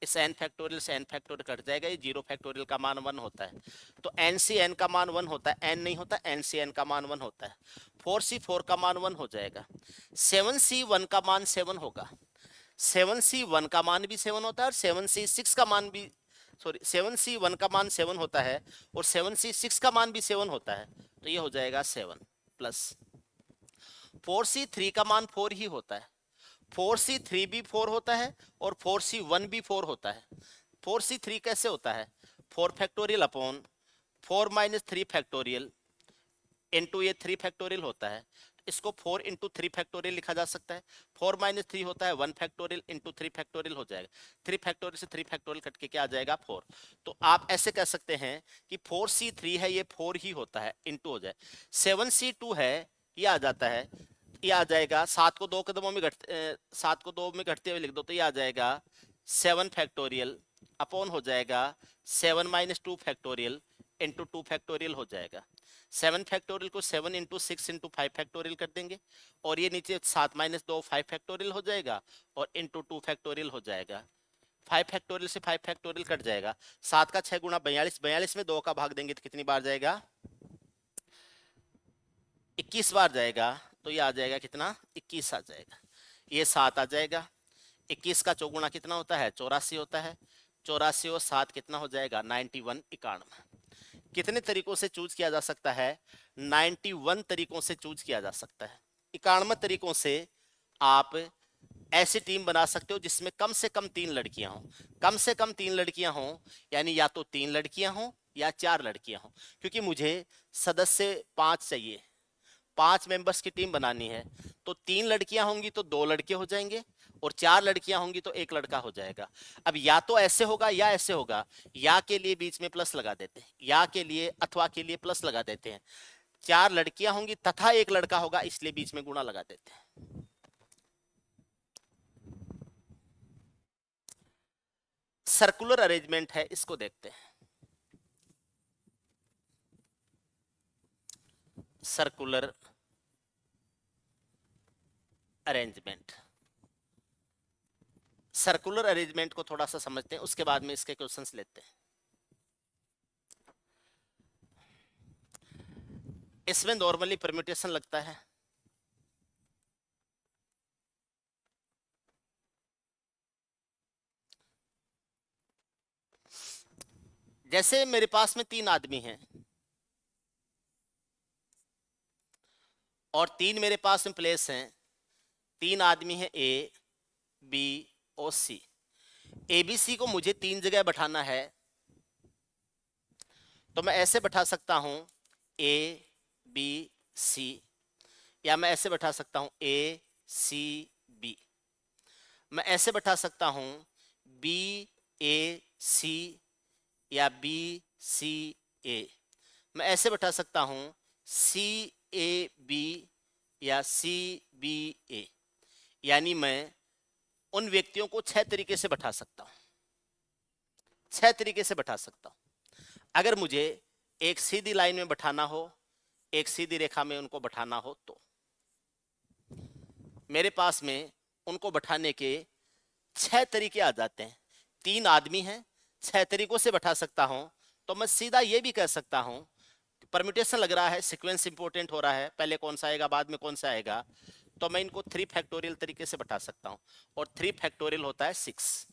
इस n फैक्टोरियल से n फैक्टोरियल कट जाएगा, ये 0 फैक्टोरियल का मान 1 होता है, तो ncn का मान 1 होता है, n नहीं होता, ncn का मान 1 होता है, 4c4 का मान 1 हो जाएगा, 7c1 का मान 7 होगा, 7C1 का मान भी 7 होता है और 7C6 का मान भी, सॉरी 7C1 का मान 7 होता है और 7C6 का मान भी 7 होता है, तो ये हो जाएगा 7 प्लस 4C3 का मान 4 ही होता है, 4C3 भी 4 होता है और 4C1 भी 4 होता है। 4C3 कैसे होता है, 4 factorial upon 4 minus 3 factorial into ये 3 फैक्टोरियल होता है, इसको 4 इंटू 3 फैक्टोरियल लिखा जा सकता है। 4 माइनस 3 होता है 1 फैक्टोरियल इंटू 3 फैक्टोरियल हो जाएगा, 3 फैक्टोरियल से 3 फैक्टोरियल कट के क्या आ जाएगा 4। तो आप ऐसे कह सकते हैं कि 4C3 है ये 4 ही होता है, इंटू हो जाए 7C2 है ये आ जाता है, ये आ जाएगा 7 को 2 कदमों में 7 को 2 में घटते हुए लिख दो तो ये आ जाएगा 7 फैक्टोरियल अपॉन हो जाएगा 7 माइनस 2 फैक्टोरियल इंटू 2 फैक्टोरियल हो जाएगा। 7 फैक्टोरियल को 7 इंटू 6 इंटू 5 फैक्टोरियल कर देंगे और ये नीचे 7 माइनस 2 5 फैक्टोरियल हो जाएगा और इंटू 2 फैक्टोरियल हो जाएगा। 5 फैक्टोरियल से 5 फैक्टोरियल कट जाएगा, 7 का 6 गुना 42, 42 में 2 का भाग देंगे तो कितनी बार जाएगा 21 बार जाएगा, तो ये आ जाएगा कितना 21 आ जाएगा, ये 7 आ जाएगा। 21 का चौगुना कितना होता है 84 होता है, 84 और 7 कितना हो जाएगा 91 91। कितने तरीकों से चूज किया जा सकता है 91 तरीकों से चूज किया जा सकता है। 91 तरीकों से आप ऐसी टीम बना सकते हो जिसमें कम से कम 3 लड़कियां हों, कम से कम 3 लड़कियां हों, यानी या तो 3 लड़कियां हों या 4 लड़कियां हों, क्योंकि मुझे सदस्य 5 चाहिए, 5 मेंबर्स की टीम बनानी है, तो 3 लड़कियां होंगी तो 2 लड़के हो जाएंगे और 4 लड़कियां होंगी तो 1 लड़का हो जाएगा। अब या तो ऐसे होगा या ऐसे होगा, या के लिए बीच में प्लस लगा देते हैं, या के लिए अथवा के लिए प्लस लगा देते हैं। 4 लड़कियां होंगी तथा 1 लड़का होगा, इसलिए बीच में गुणा लगा देते हैं। सर्कुलर अरेंजमेंट है, इसको देखते हैं। सर्कुलर अरेंजमेंट, सर्कुलर अरेंजमेंट को थोड़ा सा समझते हैं, उसके बाद में इसके क्वेश्चंस लेते हैं। इसमें नॉर्मली परम्यूटेशन लगता है, जैसे मेरे पास में 3 आदमी हैं और 3 मेरे पास में प्लेस हैं, 3 आदमी हैं ए बी और सी। ए बी सी को मुझे 3 जगह बैठाना है, तो मैं ऐसे बैठा सकता हूं ए बी सी, या मैं ऐसे बैठा सकता हूं ए सी बी, मैं ऐसे बैठा सकता हूं बी ए सी या बी सी ए, मैं ऐसे बैठा सकता हूं सी ए बी या सी बी ए, यानी मैं उन व्यक्तियों को 6 तरीके से बैठा सकता हूं, 6 तरीके से बैठा सकता हूं। अगर मुझे एक सीधी लाइन में बैठाना हो, एक सीधी रेखा में उनको बैठाना हो, तो मेरे पास में उनको बैठाने के 6 तरीके आ जाते हैं। 3 आदमी हैं, 6 तरीकों से बैठा सकता हूं, तो मैं सीधा ये भी कह सकता हूं, परम्यूटेशन लग रहा है, सीक्वेंस इंपॉर्टेंट हो रहा है, पहले कौन सा आएगा बाद में कौन सा आएगा, तो मैं इनको 3 फैक्टोरियल तरीके से बैठा सकता हूं, और 3 फैक्टोरियल होता है 6।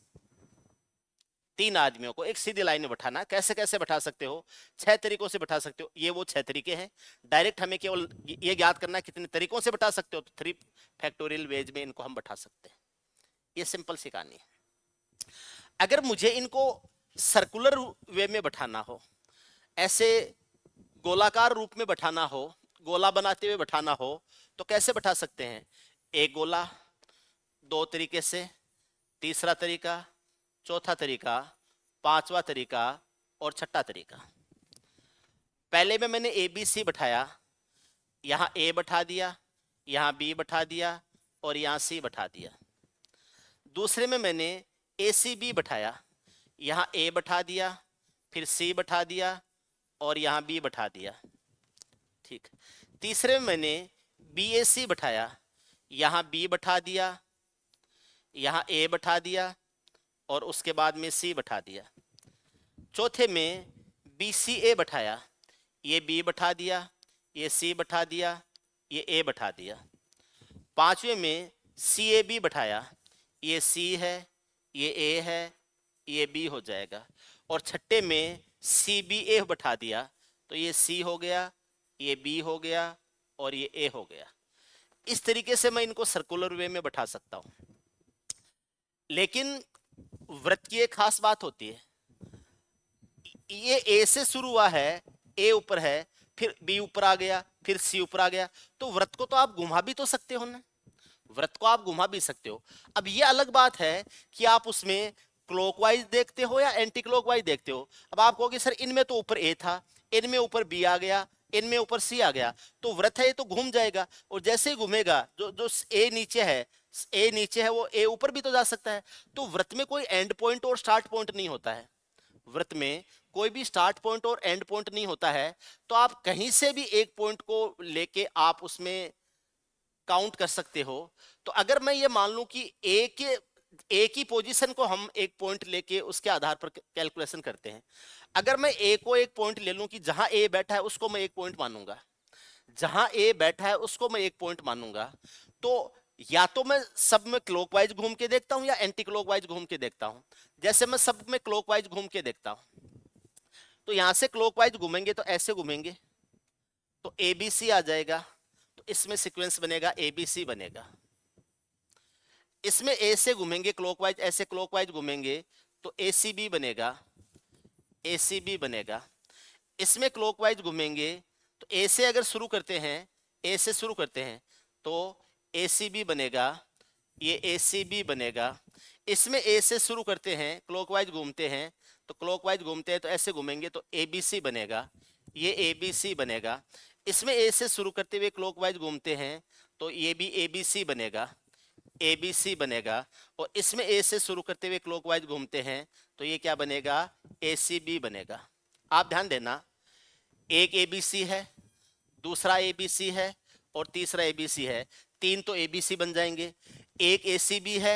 3 आदमियों को एक सीधी लाइन में बैठाना, कैसे कैसे बैठा सकते हो 6 तरीकों से बैठा सकते हो, ये वो 6 तरीके हैं। डायरेक्ट हमें केवल ये ज्ञात करना है कितने तरीकों से बैठा सकते हो, तो 3 फैक्टोरियल वेज में इनको हम बैठा सकते हैं। ये सिंपल सी कहानी है। अगर मुझे इनको सर्कुलर वे में बैठाना हो, ऐसे गोलाकार रूप में बैठाना हो, गोला बनाते हुए बैठाना हो, तो कैसे बैठा सकते हैं, एक गोला 2 तरीके से, तीसरा तरीका, चौथा तरीका, पांचवा तरीका और छठा तरीका। पहले में मैंने ए बी सी बैठाया, यहां ए बैठा दिया, यहां बी बैठा दिया और यहां सी बैठा दिया। दूसरे में मैंने ए सी बी बैठाया, यहां ए बैठा दिया, फिर सी बैठा दिया और यहां बी बैठा दिया, ठीक। तीसरे में मैंने बी ए सी बैठाया, यहां बी बैठा दिया, यहां ए बैठा दिया और उसके बाद में सी बैठा दिया। चौथे में बी सी ए बैठाया, ये बी बैठा दिया, ये सी बैठा दिया, ये ए बैठा दिया। पांचवें में सी ए बी बैठाया, ये सी है, ये ए है, ये बी हो जाएगा, और छठे में सी बी ए बैठा दिया तो ये सी हो गया, ये बी हो गया और ये ए हो गया। इस तरीके से मैं इनको सर्कुलर वे में बैठा सकता हूं। लेकिन वृत्त की एक खास बात होती है, ये ए से शुरू हुआ है, ए ऊपर है, फिर बी ऊपर आ गया, फिर सी ऊपर आ गया, तो वृत्त को तो आप घुमा भी तो सकते हो ना, वृत्त को आप घुमा भी सकते हो। अब ये अलग बात है कि आप उसमें क्लॉकवाइज देखते हो या एंटी क्लॉकवाइज देखते हो। अब आप कहोगे सर इनमें तो ऊपर ए था, इनमें ऊपर बी आ गया, इनमें ऊपर सी आ गया, तो वृत्त है ये तो घूम जाएगा, और जैसे ही घूमेगा जो जो ए नीचे है, ए नीचे है वो ए ऊपर भी तो जा सकता है। तो वृत्त में कोई एंड पॉइंट और स्टार्ट पॉइंट नहीं होता है, वृत्त में कोई भी स्टार्ट पॉइंट और एंड पॉइंट नहीं होता है। तो आप कहीं से भी एक पॉइंट को लेके आप उसमें काउंट कर सकते हो। तो अगर मैं ये मान लूं कि ए की पोजीशन को हम एक पॉइंट लेके उसके आधार पर कैलकुलेशन करते हैं। अगर मैं ए को एक पॉइंट ले लूं कि जहां ए बैठा है उसको मैं एक पॉइंट मानूंगा, जहां ए बैठा है उसको मैं एक पॉइंट मानूंगा, तो या तो मैं सब में क्लॉकवाइज घूम के देखता हूं या एंटी क्लॉकवाइज घूम के देखता हूं। जैसे मैं सब में क्लॉकवाइज घूम के देखता हूं, तो यहां से क्लॉकवाइज घूमेंगे तो ऐसे घूमेंगे तो एबीसी आ जाएगा, तो इसमें सीक्वेंस बनेगा एबीसी बनेगा। इसमें ए से घूमेंगे क्लॉकवाइज, ऐसे क्लॉकवाइज घूमेंगे तो एसीबी बनेगा, एसीबी बनेगा। इसमें क्लॉकवाइज घूमेंगे तो ए से अगर शुरू करते हैं, ए से शुरू करते हैं तो एसीबी बनेगा, ये एसीबी बनेगा। इसमें ए से शुरू करते हैं, क्लॉकवाइज घूमते हैं, तो क्लॉकवाइज घूमते हैं तो ऐसे घूमेंगे तो एबीसी बनेगा, ये एबीसी बनेगा। इसमें ए से शुरू करते हुए क्लॉकवाइज घूमते हैं तो ये भी एबीसी बनेगा, एबीसी बनेगा। और इसमें ए से शुरू करते हुए क्लॉकवाइज घूमते हैं तो ये क्या बनेगा, एसीबी बनेगा। आप ध्यान देना, एक एबीसी है, दूसरा एबीसी है और तीसरा एबीसी है, तीन तो एबीसी बन जाएंगे। एक एसीबी है,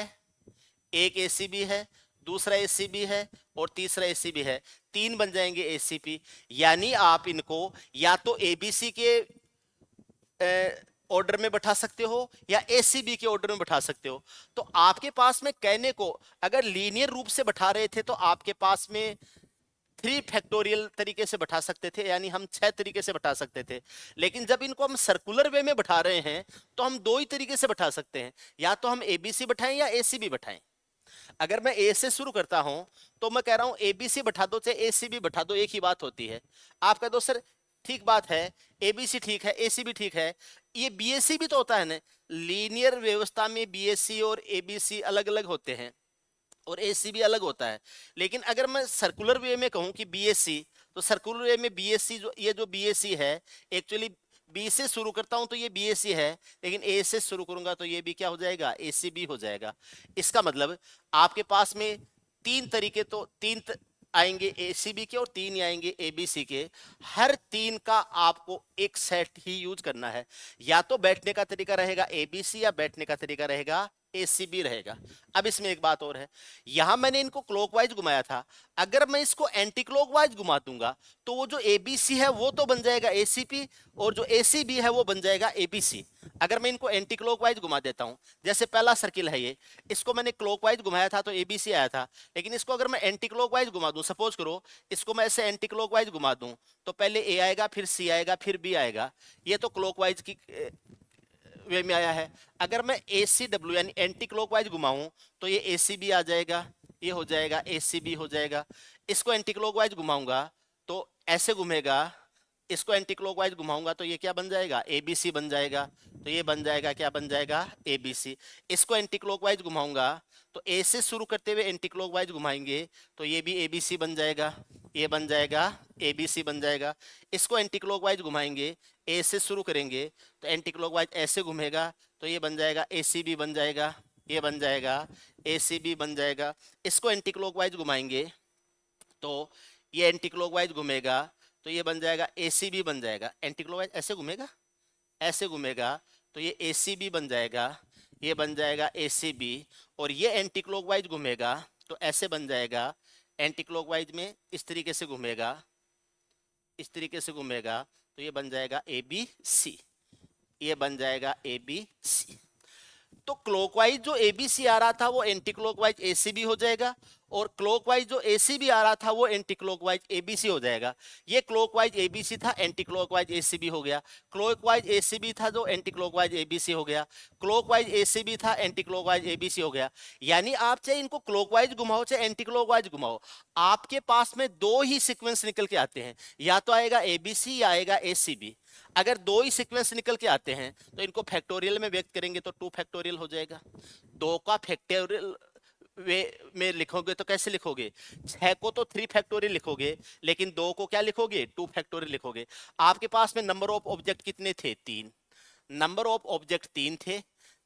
एक एसीबी है, दूसरा एसीबी है और तीसरा एसीबी है, तीन बन जाएंगे एसीपी। यानी आप इनको या तो एबीसी के ऑर्डर में बैठा सकते हो या एसीबी के ऑर्डर में बैठा सकते हो। तो आपके पास में कहने को अगर लीनियर रूप से बैठा रहे थे तो आपके पास में 3 फैक्टोरियल तरीके से बैठा सकते थे, यानी हम 6 तरीके से बैठा सकते थे। लेकिन जब इनको हम सर्कुलर वे में बैठा रहे हैं तो हम 2 ही तरीके से बैठा सकते हैं, या तो हम एबीसी बैठाएं या एसीबी बैठाएं। अगर मैं ए से शुरू करता हूं तो मैं कह रहा हूं एबीसी बैठा दो चाहे एसीबी बैठा दो, एक ही बात होती है। आप कह दो सर ठीक बात है, एबीसी ठीक है, एसीबी ठीक है, ये बीएससी भी तो होता है ना। लीनियर व्यवस्था में बीएससी और एबीसी अलग अलग होते हैं और एसीबी अलग होता है। लेकिन अगर मैं सर्कुलर वे में कहूं कि बीएससी, तो सर्कुलर वे में बीएससी जो ये जो बीएससी है एक्चुअली बी से शुरू करता हूं तो ये बीएससी है, लेकिन ए से शुरू करूंगा तो ये भी क्या हो जाएगा, एसीबी हो जाएगा। इसका मतलब आपके पास में तीन तरीके तो आएंगे एसीबी के और तीन ही आएंगे एबीसी के। हर तीन का आपको एक सेट ही यूज करना है, या तो बैठने का तरीका रहेगा एबीसी या बैठने का तरीका रहेगा एसीबी रहेगा। अब इसमें एक बात और है, यहां मैंने इनको क्लॉकवाइज घुमाया था, अगर मैं इसको एंटी क्लॉकवाइज घुमा दूंगा तो वो जो एबीसी है वो तो बन जाएगा एसीपी और जो एसीबी है वो बन जाएगा एबीसी। अगर मैं इनको एंटी क्लॉकवाइज घुमा देता हूं, जैसे पहला सर्किल है ये, इसको मैंने क्लॉकवाइज घुमाया था तो एबीसी आया था, लेकिन इसको अगर मैं एंटी क्लॉकवाइज घुमा दूं, सपोज करो इसको मैं ऐसे एंटी क्लॉकवाइज घुमा दूं तो पहले ए आएगा, फिर सी आएगा, फिर बी आएगा, ये तो क्लॉकवाइज की वे में आया है। अगर मैं ACW यानी एंटी क्लॉकवाइज घुमाऊं तो ये ACB आ जाएगा, ये हो जाएगा ACB हो जाएगा। इसको एंटी क्लॉकवाइज घुमाऊंगा तो ऐसे घूमेगा, इसको एंटी क्लॉकवाइज घुमाऊंगा तो ये क्या बन जाएगा, ABC बन जाएगा। तो ये बन जाएगा, क्या बन जाएगा, ABC। इसको एंटी क्लॉकवाइज घुमाऊंगा तो A से शुरू करते हुए एंटी क्लॉकवाइज घुमाएंगे तो ये भी ABC बन जाएगा, ये बन जाएगा ABC बन जाएगा। इसको एंटी क्लॉकवाइज घुमाएंगे, ए से शुरू करेंगे तो एंटी क्लॉकवाइज ऐसे घूमेगा तो ये बन जाएगा ACB बन जाएगा, ये बन जाएगा ACB बन जाएगा। इसको एंटी क्लॉकवाइज घुमाएंगे तो ये एंटी क्लॉकवाइज घूमेगा तो ये बन जाएगा ACB बन जाएगा। एंटी क्लॉकवाइज ऐसे घूमेगा, ऐसे घूमेगा तो ये ACB बन जाएगा, ये बन जाएगा ACB। और ये एंटी क्लॉकवाइज घूमेगा तो ऐसे बन जाएगा, एंटी क्लॉकवाइज में इस तरीके से घूमेगा, इस तरीके से घूमेगा तो ये बन जाएगा ABC, ये बन जाएगा ABC। तो क्लॉकवाइज जो एबीसी आ रहा था वो एंटी क्लॉकवाइज एसीबी हो जाएगा, और क्लॉकवाइज जो एसीबी आ रहा था वो एंटी क्लॉकवाइज एबीसी हो जाएगा। ये क्लॉकवाइज एबीसी था, एंटी क्लॉकवाइज एसीबी हो गया। क्लॉकवाइज एसीबी था जो एंटी क्लॉकवाइज एबीसी हो गया। क्लॉकवाइज एसीबी था, एंटी क्लॉकवाइज एबीसी हो गया। यानी आप चाहे इनको क्लॉकवाइज घुमाओ चाहे एंटी क्लॉकवाइज घुमाओ, आपके पास में दो ही सीक्वेंस निकल के आते हैं, या तो आएगा एबीसी या आएगा एसीबी। अगर दो ही सीक्वेंस निकल के आते हैं तो इनको फैक्टोरियल में व्यक्त करेंगे तो 2 फैक्टोरियल हो जाएगा। 2 का फैक्टोरियल वे में लिखोगे तो कैसे लिखोगे? 6 को तो 3 फैक्टोरियल लिखोगे, लेकिन 2 को क्या लिखोगे? 2 फैक्टोरियल लिखोगे। आपके पास में नंबर ऑफ ऑब्जेक्ट कितने थे? 3। नंबर ऑफ ऑब्जेक्ट 3 थे,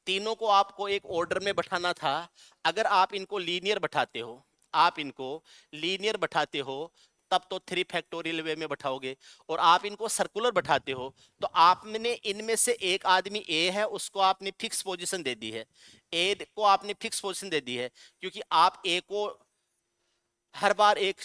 तीनों को आपको एक ऑर्डर में बैठाना था। अगर आप इनको लीनियर बैठाते हो, आप इनको लीनियर बैठाते हो तब तो 3 फैक्टोरियल वे में बैठाओगे, और आप इनको सर्कुलर बैठाते हो तो आपने इनमें से एक आदमी ए है उसको आपने फिक्स पोजीशन दे दी है, ए को आपने फिक्स पोजीशन दे दी है, क्योंकि आप ए को हर बार एक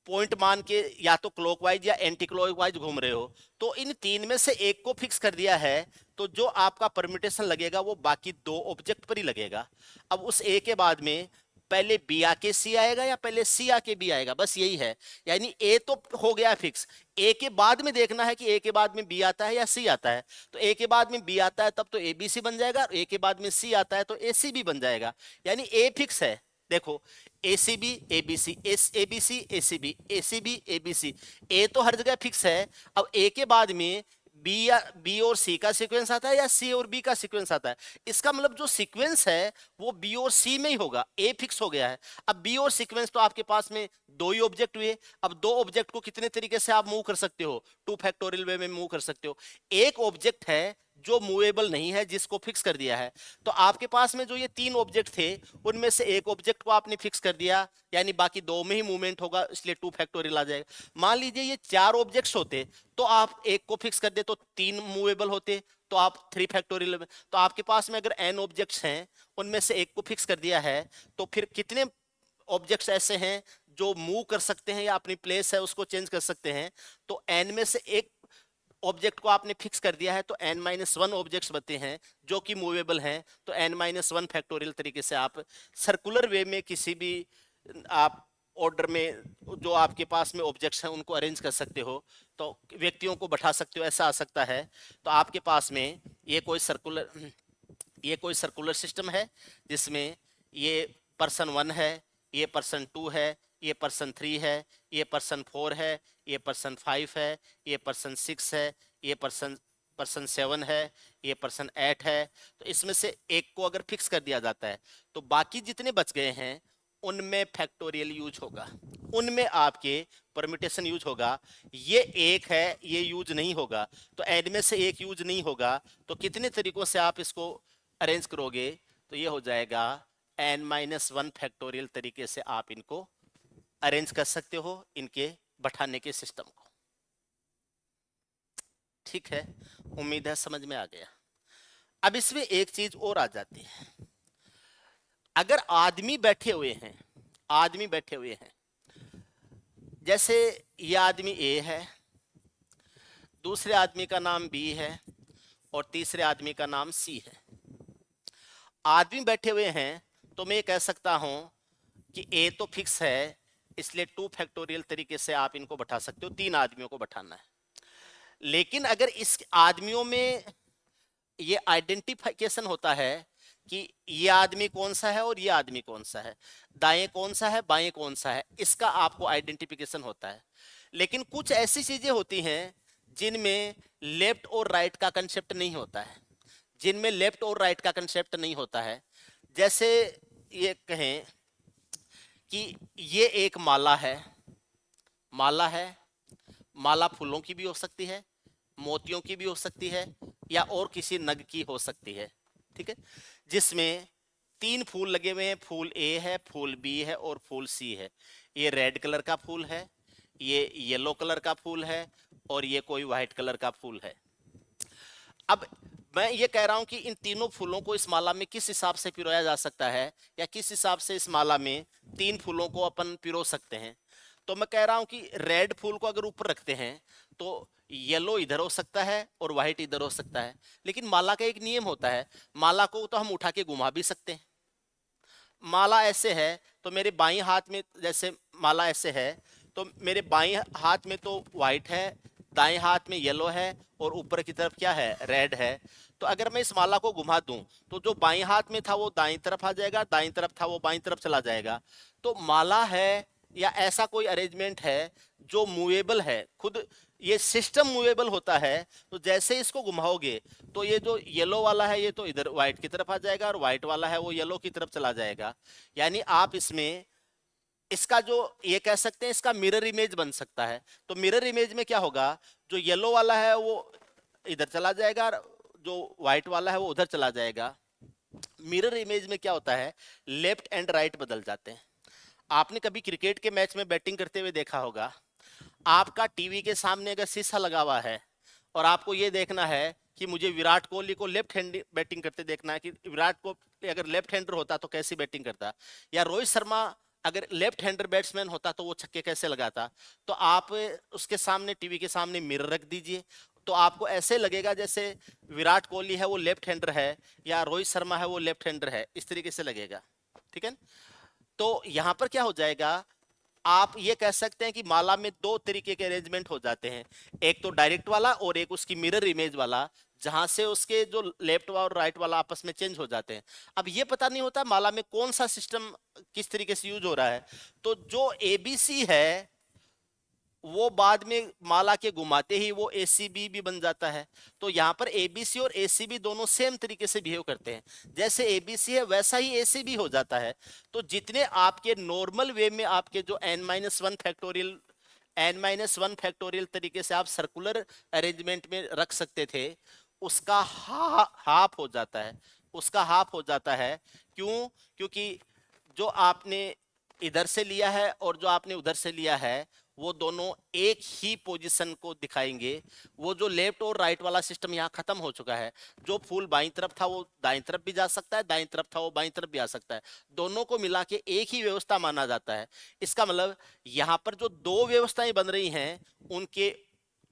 पॉइंट मान के या तो क्लॉकवाइज या एंटी क्लॉकवाइज घूम रहे हो, तो इन तीन में से एक को फिक्स कर दिया है, तो जो आपका परम्यूटेशन लगेगा वो बाकी 2 ऑब्जेक्ट पर ही लगेगा। अब उस ए के बाद में पहले बी आके सी आएगा या पहले सी आके बी आएगा, बस यही है। यानी ए तो हो गया फिक्स, ए के बाद में देखना है कि ए के बाद में बी आता है या सी आता है। तो ए के बाद में बी आता है तब तो ए बी सी बन जाएगा, और ए के बाद में सी आता है तो ए सी बी बन जाएगा। यानी ए फिक्स है। देखो ACB ABC, S ABC ACB, ACB ABC, ए तो हर जगह फिक्स है। अब ए के बाद में बी या बी और सी का सीक्वेंस आता है या सी और बी का सीक्वेंस आता है, इसका मतलब जो सीक्वेंस है वो बी और सी में ही होगा, ए फिक्स हो गया है। अब बी और सीक्वेंस तो आपके पास में 2 ही ऑब्जेक्ट हुए। अब 2 ऑब्जेक्ट को कितने तरीके से आप मूव कर सकते हो? 2 फैक्टोरियल वे में मूव कर सकते हो। एक ऑब्जेक्ट है जो मूवेबल नहीं है, जिसको फिक्स कर दिया है। तो आपके पास में जो ये 3 ऑब्जेक्ट थे उनमें से एक ऑब्जेक्ट को आपने फिक्स कर दिया, यानी बाकी 2 में ही मूवमेंट होगा, इसलिए 2 फैक्टोरियल आ जाएगा। मान लीजिए ये 4 ऑब्जेक्ट्स होते तो आप एक को फिक्स कर दे तो 3 मूवेबल होते, तो आप 3 फैक्टोरियल में। तो आपके पास में अगर n ऑब्जेक्ट्स हैं उनमें से एक को फिक्स कर दिया है, तो फिर कितने ऑब्जेक्ट्स ऐसे हैं जो मूव कर सकते हैं या अपनी प्लेस है उसको चेंज कर सकते हैं? तो n में से एक ऑब्जेक्ट को आपने फिक्स कर दिया है तो n-1 ऑब्जेक्ट्स बचे हैं जो कि मूवेबल हैं, तो n-1 फैक्टोरियल तरीके से आप सर्कुलर वे में किसी भी आप ऑर्डर में जो आपके पास में ऑब्जेक्ट्स हैं उनको अरेंज कर सकते हो, तो व्यक्तियों को बैठा सकते हो, ऐसा आ सकता है। तो आपके पास में ये कोई सर्कुलर सिस्टम है जिसमें ये पर्सन 1 है, ये पर्सन 2 है, ये पर्सन 3 है, ये पर्सन 4 है, ये पर्सन 5 है, ये पर्सन 6 है, ये पर्सन 7 है, ये पर्सन 8 है। तो इसमें से एक को अगर फिक्स कर दिया जाता है तो बाकी जितने बच गए हैं उनमें फैक्टोरियल यूज होगा, उनमें आपके परम्यूटेशन यूज होगा। ये एक है, ये यूज नहीं होगा, तो एड में से एक यूज नहीं होगा, तो कितने तरीकों से आप इसको अरेंज करोगे? तो ये हो जाएगा n-1 फैक्टोरियल तरीके से आप इनको अरेंज कर सकते हो, इनके बैठाने के सिस्टम को। ठीक है, उम्मीद है समझ में आ गया। अब इसमें एक चीज और आ जाती है, अगर आदमी बैठे हुए हैं, जैसे ये आदमी ए है, दूसरे आदमी का नाम बी है और तीसरे आदमी का नाम सी है। आदमी बैठे हुए हैं तो मैं कह सकता हूं कि ए तो फिक्स है, इसलिए 2 फैक्टोरियल तरीके से आप इनको बैठा सकते हो, 3 आदमियों को बैठाना है। लेकिन अगर इस आदमियों में ये आइडेंटिफिकेशन होता है कि ये आदमी कौन सा है और ये आदमी कौन सा है, दाएं कौन सा है बाएं कौन सा है, इसका आपको आइडेंटिफिकेशन होता है। लेकिन कुछ ऐसी चीजें होती हैं जिनमें लेफ्ट और राइट का कंसेप्ट नहीं होता है, जिनमें लेफ्ट और राइट का कंसेप्ट नहीं होता है। जैसे ये कहें कि ये एक माला है, माला फूलों की भी हो सकती है, मोतियों की भी हो सकती है, या और किसी नग की हो सकती है। ठीक है, जिसमें 3 फूल लगे हुए हैं, फूल ए है, फूल बी है और फूल सी है। ये रेड कलर का फूल है, ये येलो कलर का फूल है और ये कोई व्हाइट कलर का फूल है। अब मैं ये कह रहा हूं कि इन तीनों फूलों को इस माला में किस हिसाब से पिरोया जा सकता है, या किस हिसाब से इस माला में 3 फूलों को अपन पिरो सकते हैं। तो मैं कह रहा हूं कि रेड फूल को अगर ऊपर रखते हैं तो येलो इधर हो सकता है और व्हाइट इधर हो सकता है, लेकिन माला का एक नियम होता है, माला को तो हम उठा के घुमा भी सकते हैं। माला ऐसे है तो मेरे बाईं हाथ में, जैसे माला ऐसे है तो मेरे बाईं हाथ में तो व्हाइट है, दाएं हाथ में येलो है और ऊपर की तरफ क्या है, रेड है। तो अगर मैं इस माला को घुमा दूं तो जो बाईं हाथ में था वो दाईं तरफ आ जाएगा, दाईं तरफ था वो बाईं तरफ चला जाएगा। तो माला है या ऐसा कोई अरेंजमेंट है जो मूवेबल है, खुद ये सिस्टम मूवेबल होता है। तो जैसे इसको घुमाओगे तो ये जो येलो वाला है ये तो इधर व्हाइट की तरफ आ जाएगा और व्हाइट वाला है वो येलो की तरफ चला जाएगा। यानी आप इसमें इसका जो ये कह सकते हैं इसका मिरर इमेज बन सकता है। तो मिरर इमेज में क्या होगा, जो येलो वाला है वो इधर चला जाएगा और जो व्हाइट वाला है वो उधर चला जाएगा। मिरर इमेज में क्या होता है, लेफ्ट एंड राइट बदल जाते हैं। आपने कभी क्रिकेट के मैच में बैटिंग करते हुए देखा होगा, आपका टीवी के सामने अगर शीशा लगा हुआ है और आपको ये देखना है कि मुझे विराट कोहली को लेफ्ट हैंड बैटिंग करते देखना है कि विराट कोहली अगर लेफ्ट हैंडर होता तो कैसी बैटिंग करता, या रोहित शर्मा अगर लेफ्ट हैंडर बैट्समैन होता तो वो छक्के कैसे लगाता। तो आप उसके सामने टीवी के सामने मिरर रख दीजिए, तो आपको ऐसे लगेगा जैसे विराट कोहली है वो लेफ्ट हैंडर है या रोहित शर्मा है वो लेफ्ट हैंडर है, इस तरीके से लगेगा। ठीक है, तो यहां पर क्या हो जाएगा, आप ये कह सकते हैं कि माला में दो तरीके के अरेंजमेंट हो जाते हैं, एक तो डायरेक्ट वाला और एक उसकी मिरर इमेज वाला, जहां से उसके जो लेफ्ट और राइट वाला आपस में चेंज हो जाते हैं। अब ये पता नहीं होता माला में कौन सा सिस्टम किस तरीके से यूज हो रहा है। तो जो एबीसी है वो बाद में माला के घुमाते ही वो एसीबी भी बन जाता है। तो यहाँ पर एबीसी और एसीबी दोनों सेम तरीके से बिहेव करते हैं, जैसे एबीसी है वैसा ही एसीबी हो जाता है। तो जितने आपके नॉर्मल वे में आपके जो n-1 फैक्टोरियल तरीके से आप सर्कुलर अरेंजमेंट में रख सकते थे, उसका हाफ हो जाता है, उसका हाफ हो जाता है। क्यों, क्योंकि जो आपने इधर से लिया है और जो आपने उधर से लिया है वो दोनों एक ही पोजीशन को दिखाएंगे। वो जो लेफ्ट और राइट वाला सिस्टम यहाँ खत्म हो चुका है, जो फूल बाईं तरफ था वो दाईं तरफ भी जा सकता है, दाईं तरफ था वो बाईं तरफ भी आ सकता है, दोनों को मिला के एक ही व्यवस्था माना जाता है। इसका मतलब यहाँ पर जो दो व्यवस्थाएं बन रही हैं उनके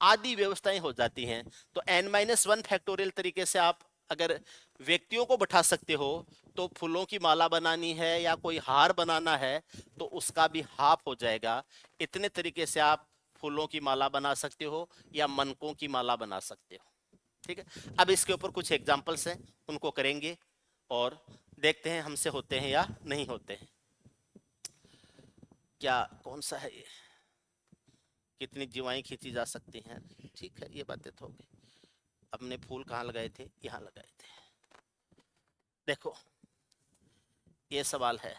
आदि व्यवस्थाएं हो जाती हैं। तो n-1 फैक्टोरियल तरीके से आप अगर व्यक्तियों को बैठा सकते हो, तो फूलों की माला बनानी है या कोई हार बनाना है तो उसका भी हाफ हो जाएगा। इतने तरीके से आप फूलों की माला बना सकते हो या मनकों की माला बना सकते हो। ठीक है, अब इसके ऊपर कुछ एग्जांपल्स हैं, उनको करेंगे और देखते हैं हमसे होते हैं या नहीं होते हैं। क्या कौन सा है ये, कितनी जीवाएं खींची जा सकती हैं। ठीक है, ये बातें तो हो गई। हमने फूल कहाँ लगाए थे, यहाँ लगाए थे। देखो ये सवाल है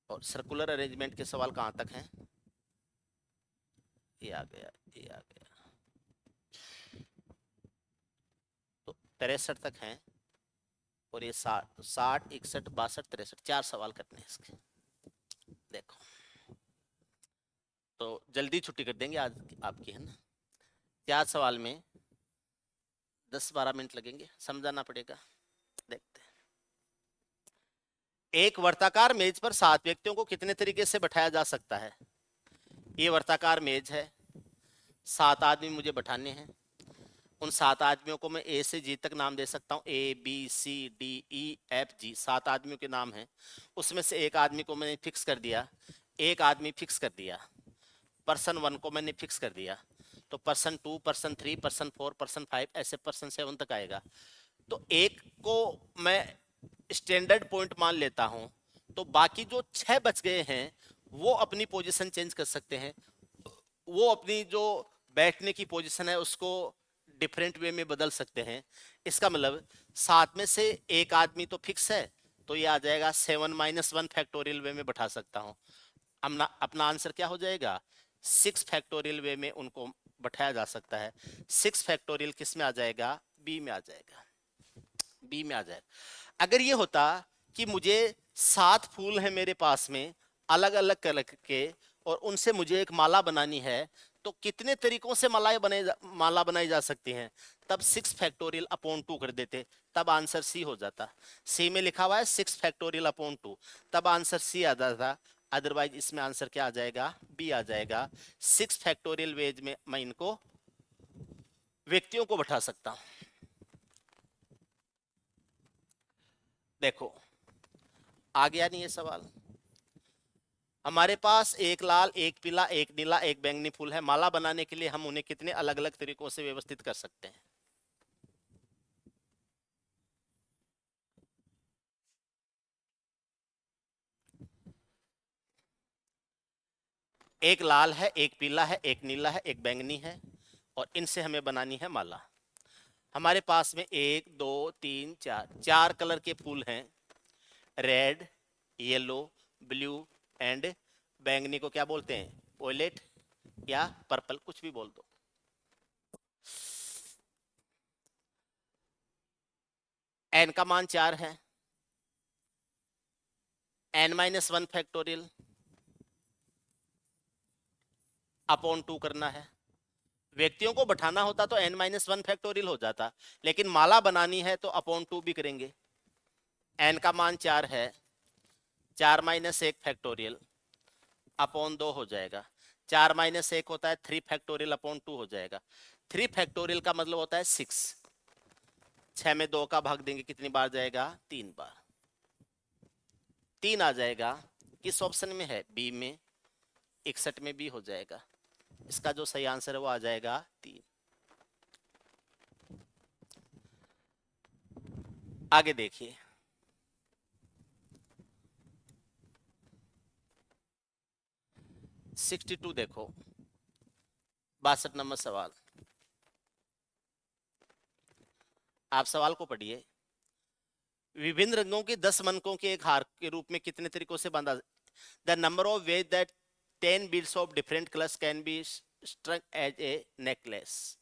और सर्कुलर अरेंजमेंट के सवाल कहाँ तक हैं, ये आ गया, ये आ गया, तो 63 तक हैं और ये 60, 61, 62, 63, 4 सवाल करने हैं इसके। देखो तो जल्दी छुट्टी कर देंगे आज आपकी, है ना। 4 सवाल में 10-12 मिनट लगेंगे, समझाना पड़ेगा। देखते हैं, एक वर्ताकार मेज पर 7 व्यक्तियों को कितने तरीके से बैठाया जा सकता है। ये वर्ताकार मेज है, 7 आदमी मुझे बैठाने हैं। उन 7 आदमियों को मैं ए से जी तक नाम दे सकता हूँ, ABCDEFG 7 आदमियों के नाम हैं। उसमें से एक आदमी को मैंने फिक्स कर दिया, एक आदमी फिक्स कर दिया, पर्सन 1 को मैंने फिक्स कर दिया, तो पर्सन 2, पर्सन 3, पर्सन 4, पर्सन 5, ऐसे पर्सन 7 तक आएगा। तो एक को मैं स्टैंडर्ड पॉइंट मान लेता हूं, तो बाकी जो 6 बच गए हैं वो अपनी पोजीशन चेंज कर सकते हैं, वो अपनी जो बैठने की पोजीशन है उसको डिफरेंट वे में बदल सकते हैं। इसका मतलब 7 में से एक आदमी तो फिक्स है, तो ये आ जाएगा 7-1 फैक्टोरियल वे में बैठा सकता हूँ। अपना आंसर क्या हो जाएगा, 6 फैक्टोरियल वे में उनको बैठाया जा सकता है। 6 फैक्टोरियल किस में आ जाएगा, बी में आ जाएगा, बी में आ जाएगा। अगर ये होता कि मुझे 7 फूल हैं मेरे पास में अलग अलग कलर के और उनसे मुझे एक माला बनानी है, तो कितने तरीकों से माला बनाई जा सकती हैं, तब 6 फैक्टोरियल अपॉन 2 कर देते, तब आंसर सी हो जाता। सी में लिखा हुआ है 6 फैक्टोरियल अपॉन 2, तब आंसर सी आ जाता। अदरवाइज इसमें आंसर क्या आ जाएगा, बी आ जाएगा। 6 फैक्टोरियल वेज में मैं इनको व्यक्तियों को बैठा सकता हूं। देखो आ गया नहीं ये सवाल। हमारे पास एक लाल, एक पीला, एक नीला, एक बैंगनी फूल है। माला बनाने के लिए हम उन्हें कितने अलग अलग तरीकों से व्यवस्थित कर सकते हैं? एक लाल है, एक पीला है, एक नीला है, एक बैंगनी है, और इनसे हमें बनानी है माला। हमारे पास में 1 2 3 4 कलर के फूल हैं। रेड, येलो, ब्लू एंड बैंगनी को क्या बोलते हैं? वॉयलेट या पर्पल, कुछ भी बोल दो। एन का मान 4 है। n-1 फैक्टोरियल अपॉन 2 करना है। व्यक्तियों को बैठाना होता तो n-1 फैक्टोरियल हो जाता, लेकिन माला बनानी है तो अपॉन 2 भी करेंगे। n का मान 4 है, 4-1 फैक्टोरियल अपॉन 2 हो जाएगा। 4-1 होता है 3 फैक्टोरियल अपॉन 2 हो जाएगा। 3 फैक्टोरियल का मतलब होता है 6। 6 में 2 का भाग देंगे, कितनी बार जाएगा? 3 बार। 3 आ जाएगा। किस ऑप्शन में है? बी में। 61 में बी हो जाएगा। इसका जो सही आंसर है वो आ जाएगा 3। आगे देखिए, सिक्सटी टू देखो, 62 नंबर सवाल। आप सवाल को पढ़िए। विभिन्न रंगों के 10 मनकों के एक हार के रूप में कितने तरीकों से बांधा? The number of ways that 10 beads of different colours can be struck as a necklace.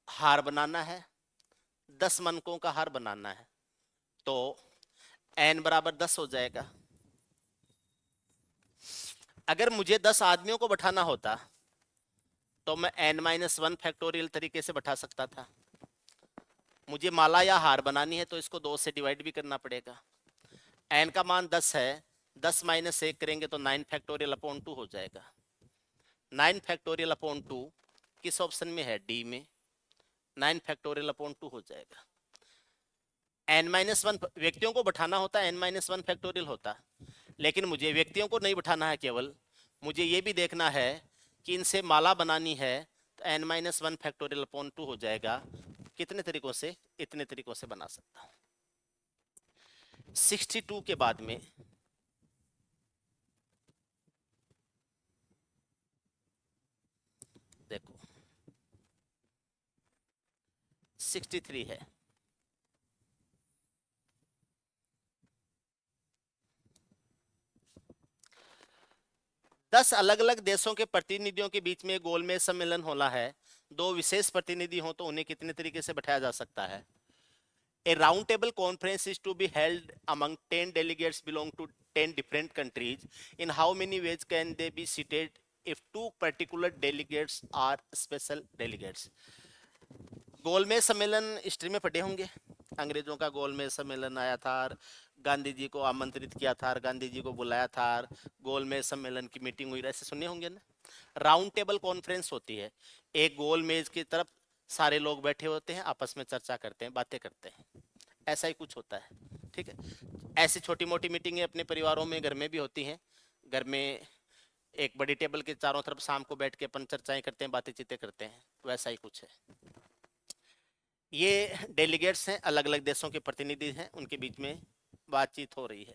हार बनाना है, 10 मनकों का हार बनाना है, तो n बराबर 10 हो जाएगा। अगर मुझे 10 आदमियों को बैठाना होता तो मैं n-1 फैक्टोरियल तरीके से बैठा सकता था। मुझे माला या हार बनानी है तो इसको 2 से डिवाइड भी करना पड़ेगा। n का मान 10 है, 10 - 1 करेंगे तो 9 फैक्टोरियल अपॉन 2 हो जाएगा। 9 फैक्टोरियल अपॉन 2 किस ऑप्शन में है? डी में। 9 फैक्टोरियल अपॉन 2 हो जाएगा। n-1 व्यक्तियों को बैठाना होता, n-1 फैक्टोरियल होता, लेकिन मुझे व्यक्तियों को नहीं बैठाना है, केवल मुझे ये भी देखना है कि इनसे माला बनानी है, तो n-1 फैक्टोरियल अपॉन 2 हो जाएगा। कितने तरीकों से? इतने तरीकों से बना सकता हूं। 62 के बाद में देखो 63 है। दस अलग अलग देशों के प्रतिनिधियों के बीच में गोलमेज सम्मेलन होना है। 2 विशेष प्रतिनिधि हो तो उन्हें कितने तरीके से बैठाया जा सकता है? A round table conference is to be held among 10 delegates belong to 10 different countries. In how many ways can they be seated if 2 particular delegates are special delegates? गोलमेज सम्मेलन हिस्ट्री में पढ़े होंगे। अंग्रेजों का गोलमेज सम्मेलन आया था, गांधी जी को आमंत्रित किया था, गांधी जी को बुलाया था, गोलमेज सम्मेलन की मीटिंग हुई, ऐसे सुने होंगे ना। राउंड टेबल कॉन्फ्रेंस होती है, एक गोल मेज की तरफ सारे लोग बैठे होते हैं, आपस में चर्चा करते हैं, बातें करते हैं, ऐसा ही कुछ होता है। ठीक है, ऐसी छोटी मोटी मीटिंगें अपने परिवारों में, घर में भी होती हैं। घर में एक बड़ी टेबल के चारों तरफ शाम को बैठ के अपन चर्चाएं करते हैं, बातें चीतें करते हैं, वैसा ही कुछ है। ये डेलीगेट्स हैं, अलग अलग देशों के प्रतिनिधि हैं, उनके बीच में बातचीत हो रही है।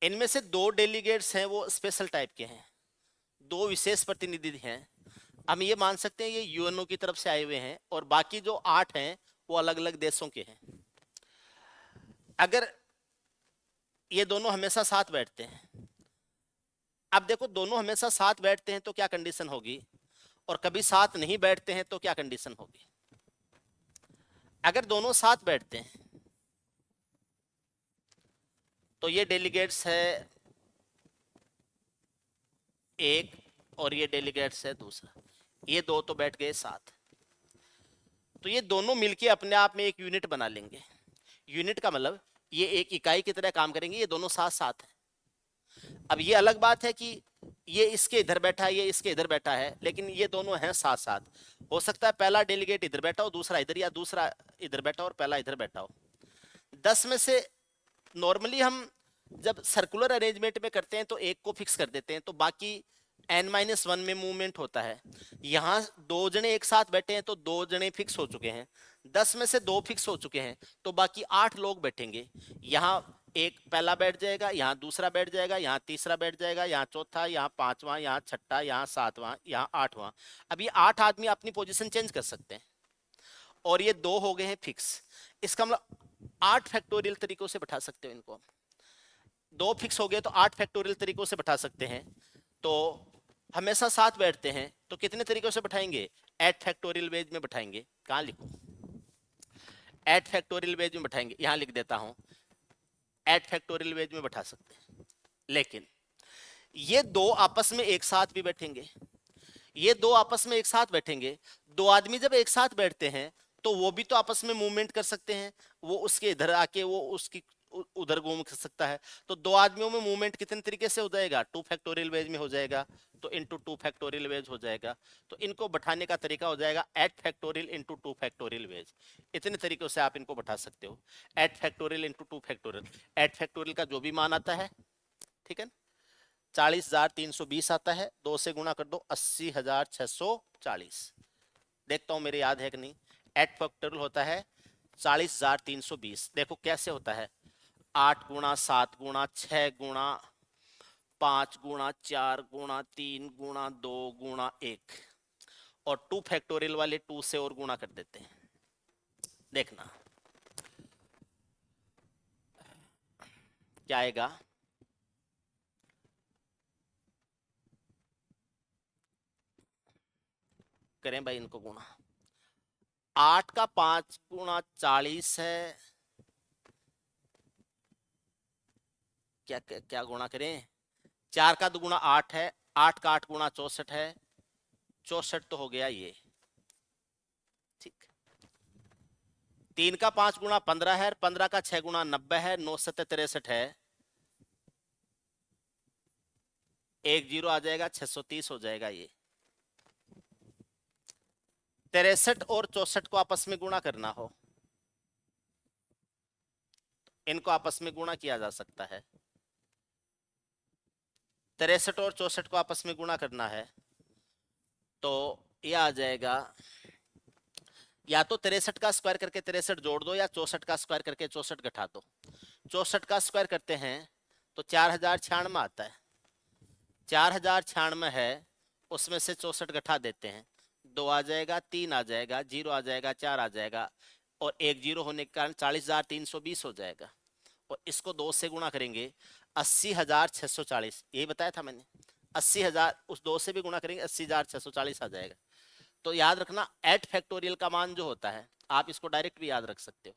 इनमें से 2 डेलीगेट्स हैं वो स्पेशल टाइप के हैं, 2 विशेष प्रतिनिधि हैं। हम ये मान सकते हैं ये यूएनओ की तरफ से आए हुए हैं, और बाकी जो 8 हैं वो अलग अलग देशों के हैं। अगर ये दोनों हमेशा साथ बैठते हैं, अब देखो दोनों हमेशा साथ बैठते हैं तो क्या कंडीशन होगी, और कभी साथ नहीं बैठते हैं तो क्या कंडीशन होगी? अगर दोनों साथ बैठते हैं तो ये डेलीगेट्स है एक, और ये डेलीगेट्स है दूसरा, ये 2 तो बैठ गए साथ, तो ये दोनों मिलके अपने आप में एक यूनिट बना लेंगे। यूनिट का मतलब ये एक इकाई की तरह काम करेंगे, ये दोनों साथ साथ है। अब ये अलग बात है कि ये इसके इधर बैठा है, ये इसके इधर बैठा है, लेकिन ये दोनों हैं साथ साथ। हो सकता है पहला डेलीगेट इधर बैठा हो, दूसरा इधर, या दूसरा इधर बैठा हो और पहला इधर बैठा हो। 10 में से नॉर्मली हम जब सर्कुलर अरेंजमेंट में करते हैं तो एक को फिक्स कर देते हैं, तो बाकी n-1 में मूवमेंट होता है। यहाँ 2 जने एक साथ बैठे हैं तो 2 जने फिक्स हो चुके हैं, 10 में से 2 फिक्स हो चुके हैं, तो बाकी 8 लोग बैठेंगे। यहाँ एक पहला बैठ जाएगा, यहाँ दूसरा बैठ जाएगा, यहाँ तीसरा बैठ जाएगा, यहाँ चौथा, यहाँ पांचवा, यहाँ छठा, यहाँ सातवां, यहाँ आठवां। अब ये 8 आदमी अपनी पोजीशन चेंज कर सकते हैं, और ये 2 हो गए हैं फिक्स। इसका मतलब 8 फैक्टोरियल तरीकों से बैठा सकते हो इनको। 2 फिक्स हो गए तो 8 फैक्टोरियल तरीकों से बैठा सकते हैं। तो हमेशा साथ बैठते हैं तो कितने तरीकों से बैठाएंगे? 8 फैक्टोरियल वेज में बैठाएंगे। कहाँ लिखूं? 8 फैक्टोरियल वेज में बैठाएंगे, यहां लिख देता हूं। 8 फैक्टोरियल वेज में बैठा सकते हैं, लेकिन ये 2 आपस में एक साथ भी बैठेंगे। ये 2 आपस में एक साथ बैठेंगे। 2 आदमी जब एक साथ बैठते हैं तो वो भी तो आपस में मूवमेंट कर सकते हैं। वो उसके इधर आके वो उसकी उधर घूम सकता है। तो 2 आदमियों में मूवमेंट कितने तरीके से हो जाएगा? 2 फैक्टोरियल वेज में हो जाएगा, तो इंटू 2 फैक्टोरियल वेज हो जाएगा। तो इनको बैठाने का तरीका हो जाएगा 8 फैक्टोरियल इंटू 2 फैक्टोरियल वेज। इतने तरीकों से आप इनको बैठा सकते हो। 8 फैक्टोरियल इंटू 2 फैक्टोरियल, 8 फैक्टोरियल का जो भी मान आता है, ठीक है, 40,320 आता है। 2 से गुणा कर दो, 80,640। देखता हूं मेरे याद है कि नहीं। 8 फैक्टोरियल होता है 40,320। देखो कैसे होता है, 8 गुणा 7 गुणा 6 गुणा 5 गुणा 4 गुणा 3 गुणा 2 गुणा 1, और 2 फैक्टोरियल वाले 2 से और गुणा कर देते हैं। देखना क्या आएगा। करें भाई इनको गुणा। 8 का 5 गुणा 40 है। क्या क्या, क्या गुणा करें? 4 का 2 गुणा 8 है, 8 का 8 गुणा 64 है, 64 तो हो गया ये, ठीक। 3 का 5 गुणा 15 है, 15 का 6 गुणा 90 है, 9 7 63 है, 1 जीरो आ जाएगा, 630 हो जाएगा ये। 63 और 64 को आपस में गुणा करना हो, इनको आपस में गुणा किया जा सकता है। 63 और 64 को आपस में गुणा करना है तो ये आ जाएगा, या तो 63 का स्क्वायर करके 63 जोड़ दो, या 64 का स्क्वायर करके 64 घटा दो। 64 का स्क्वायर करते हैं तो 4096 आता है। 4096 है, उसमें से 64 घटा देते हैं, 2 आ जाएगा, 3 आ जाएगा, 0 आ जाएगा, 4 आ जाएगा, और 1 जीरो होने के कारण 40,320 हो जाएगा। और इसको 2 से गुणा करेंगे, 80,640, यही बताया था मैंने। 80,000 उस 2 से भी गुणा करेंगे, 80,640 आ जाएगा। तो याद रखना 8 फैक्टोरियल का मान जो होता है, आप इसको डायरेक्ट भी याद रख सकते हो।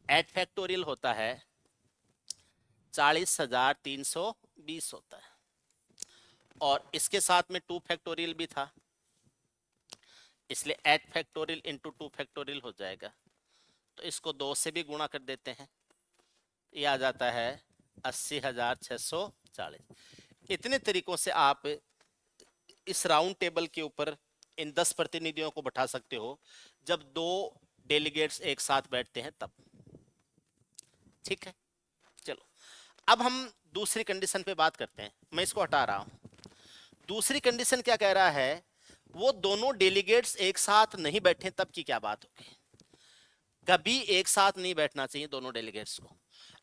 8 फैक्टोरियल होता है 40,320 होता है, और इसके साथ में 2 फैक्टोरियल भी था, इसलिए 8 फैक्टोरियल इंटू 2 फैक्टोरियल हो जाएगा। तो इसको 2 से भी गुणा कर देते हैं, ये आ जाता है 80,640। इतने तरीकों से आप इस राउंड टेबल के ऊपर इन 10 प्रतिनिधियों को बैठा सकते हो, जब 2 डेलीगेट्स एक साथ बैठते हैं तब, ठीक है। चलो अब हम दूसरी कंडीशन पे बात करते हैं। मैं इसको हटा रहा हूं। दूसरी कंडीशन क्या कह रहा है, वो दोनों डेलीगेट्स एक साथ नहीं बैठे तब की क्या बात होगी। कभी एक साथ नहीं बैठना चाहिए दोनों डेलीगेट्स को।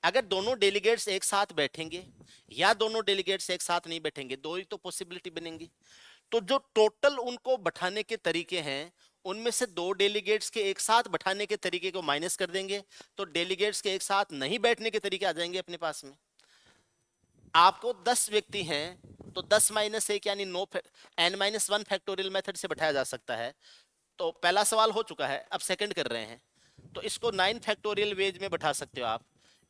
अगर दोनों डेलीगेट्स एक साथ बैठेंगे या दोनों डेलीगेट्स एक साथ नहीं बैठेंगे, दो ही तो पॉसिबिलिटी बनेंगी। तो जो टोटल उनको बैठाने के तरीके हैं, उनमें से 2 डेलीगेट्स के एक साथ बैठाने के तरीके को माइनस कर देंगे, तो डेलीगेट्स के एक साथ नहीं बैठने के तरीके आ जाएंगे अपने पास में। आपको 10 व्यक्ति हैं तो 10 माइनस 1 यानी n-1 फैक्टोरियल मेथड से बैठाया जा सकता है। तो पहला सवाल हो चुका है, अब सेकंड कर रहे हैं। तो इसको 9 फैक्टोरियल वेज में बैठा सकते हो आप।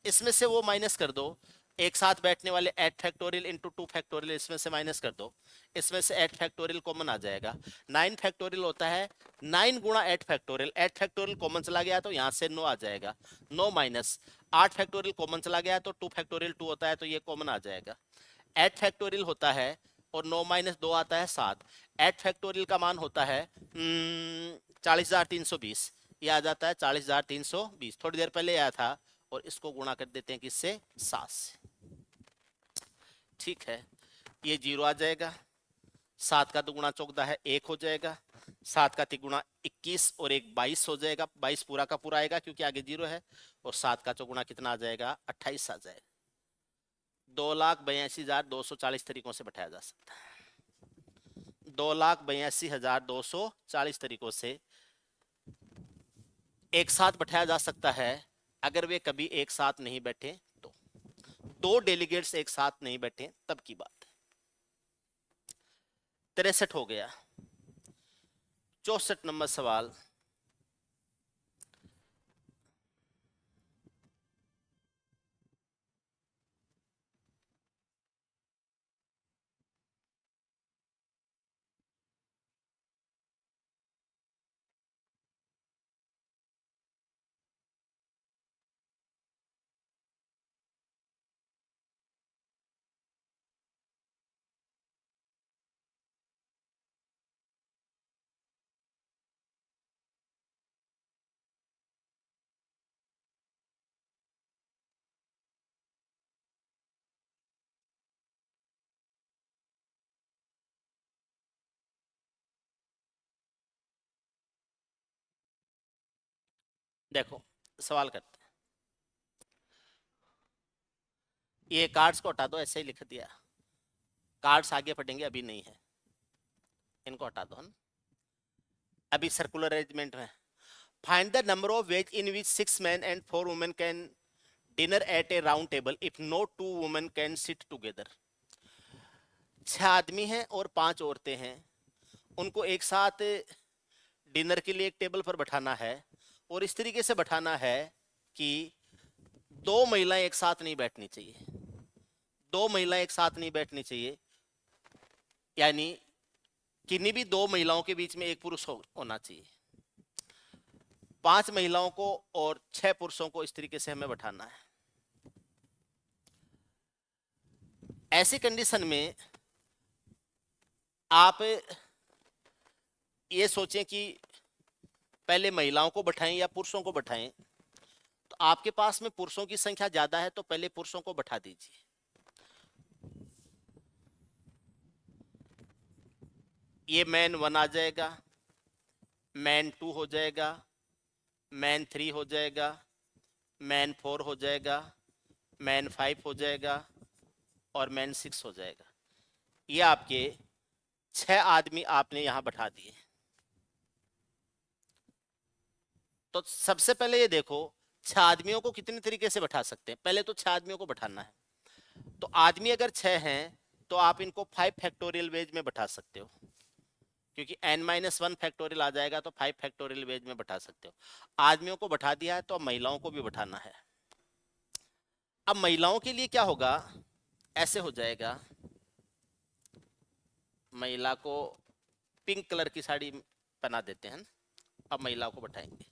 इसमें से वो माइनस कर दो, एक साथ बैठने वाले 8 फैक्टोरियल इंटू 2 फैक्टोरियल, इसमें से माइनस कर दो, इसमें से 8 फैक्टोरियल कॉमन आ जाएगा। 9 फैक्टोरियल होता है 9 गुणा 8 फैक्टोरियल, 8 फैक्टोरियल कॉमन चला गया तो यहाँ से 9 आ जाएगा, 9 माइनस 8 फैक्टोरियल कॉमन चला गया तो 2 फैक्टोरियल 2 होता है तो ये कॉमन आ जाएगा। 8 फैक्टोरियल होता है और 9 माइनस 2 आता है 7। 8 फैक्टोरियल का मान होता है 40,320, ये आ जाता है 40,320, थोड़ी देर पहले आया था। और इसको गुणा कर देते हैं किससे, 7 से। ठीक है, ये 0 आ जाएगा, 7 का दुगुना 14 है 1 हो जाएगा, 7 का तिगुना 21 और 1 22 हो जाएगा, 22 पूरा का पूरा आएगा क्योंकि आगे 0 है, और 7 का चौगुना कितना आ जाएगा, 28 आ जाएगा। 2,82,240 तरीकों से बैठाया जा सकता है। 2,82,240 तरीकों से एक साथ बैठाया जा सकता है, अगर वे कभी एक साथ नहीं बैठे तो। 2 डेलीगेट्स एक साथ नहीं बैठे तब की बात है। 63 हो गया। 64 नंबर सवाल, देखो सवाल करते हैं। ये कार्ड्स को हटा दो, ऐसे ही लिख दिया, कार्ड्स आगे पढ़ेंगे, अभी नहीं है, इनको हटा दो हम। अभी सर्कुलर अरेंजमेंट में find the number of ways in which 6 men and 4 women can dinner at a round table if no 2 women can sit together. 6 आदमी हैं और 5 औरतें हैं, उनको एक साथ डिनर के लिए एक टेबल पर बैठाना है, और इस तरीके से बैठाना है कि 2 महिलाएं एक साथ नहीं बैठनी चाहिए, 2 महिलाएं एक साथ नहीं बैठनी चाहिए, यानी किन्हीं भी 2 महिलाओं के बीच में एक पुरुष होना चाहिए। 5 महिलाओं को और 6 पुरुषों को इस तरीके से हमें बैठाना है। ऐसी कंडीशन में आप ये सोचें कि पहले महिलाओं को बैठाएं या पुरुषों को बैठाएं, तो आपके पास में पुरुषों की संख्या ज्यादा है तो पहले पुरुषों को बैठा दीजिए। ये मैन 1 आ जाएगा, मैन 2 हो जाएगा, मैन 3 हो जाएगा, मैन 4 हो जाएगा, मैन 5 हो जाएगा और मैन 6 हो जाएगा। ये आपके 6 आदमी आपने यहां बैठा दिए। तो सबसे पहले ये देखो 6 आदमियों को कितने तरीके से बैठा सकते हैं, पहले तो 6 आदमियों को बैठाना है। तो आदमी अगर 6 हैं तो आप इनको 5 फैक्टोरियल वेज में बैठा सकते हो, क्योंकि n-1 फैक्टोरियल आ जाएगा तो 5 फैक्टोरियल वेज में बैठा सकते हो। आदमियों को बैठा दिया है तो अब महिलाओं को भी बैठाना है। अब महिलाओं के लिए क्या होगा, ऐसे हो जाएगा, महिला को पिंक कलर की साड़ी पहना देते हैं। अब महिला को बैठाएंगे,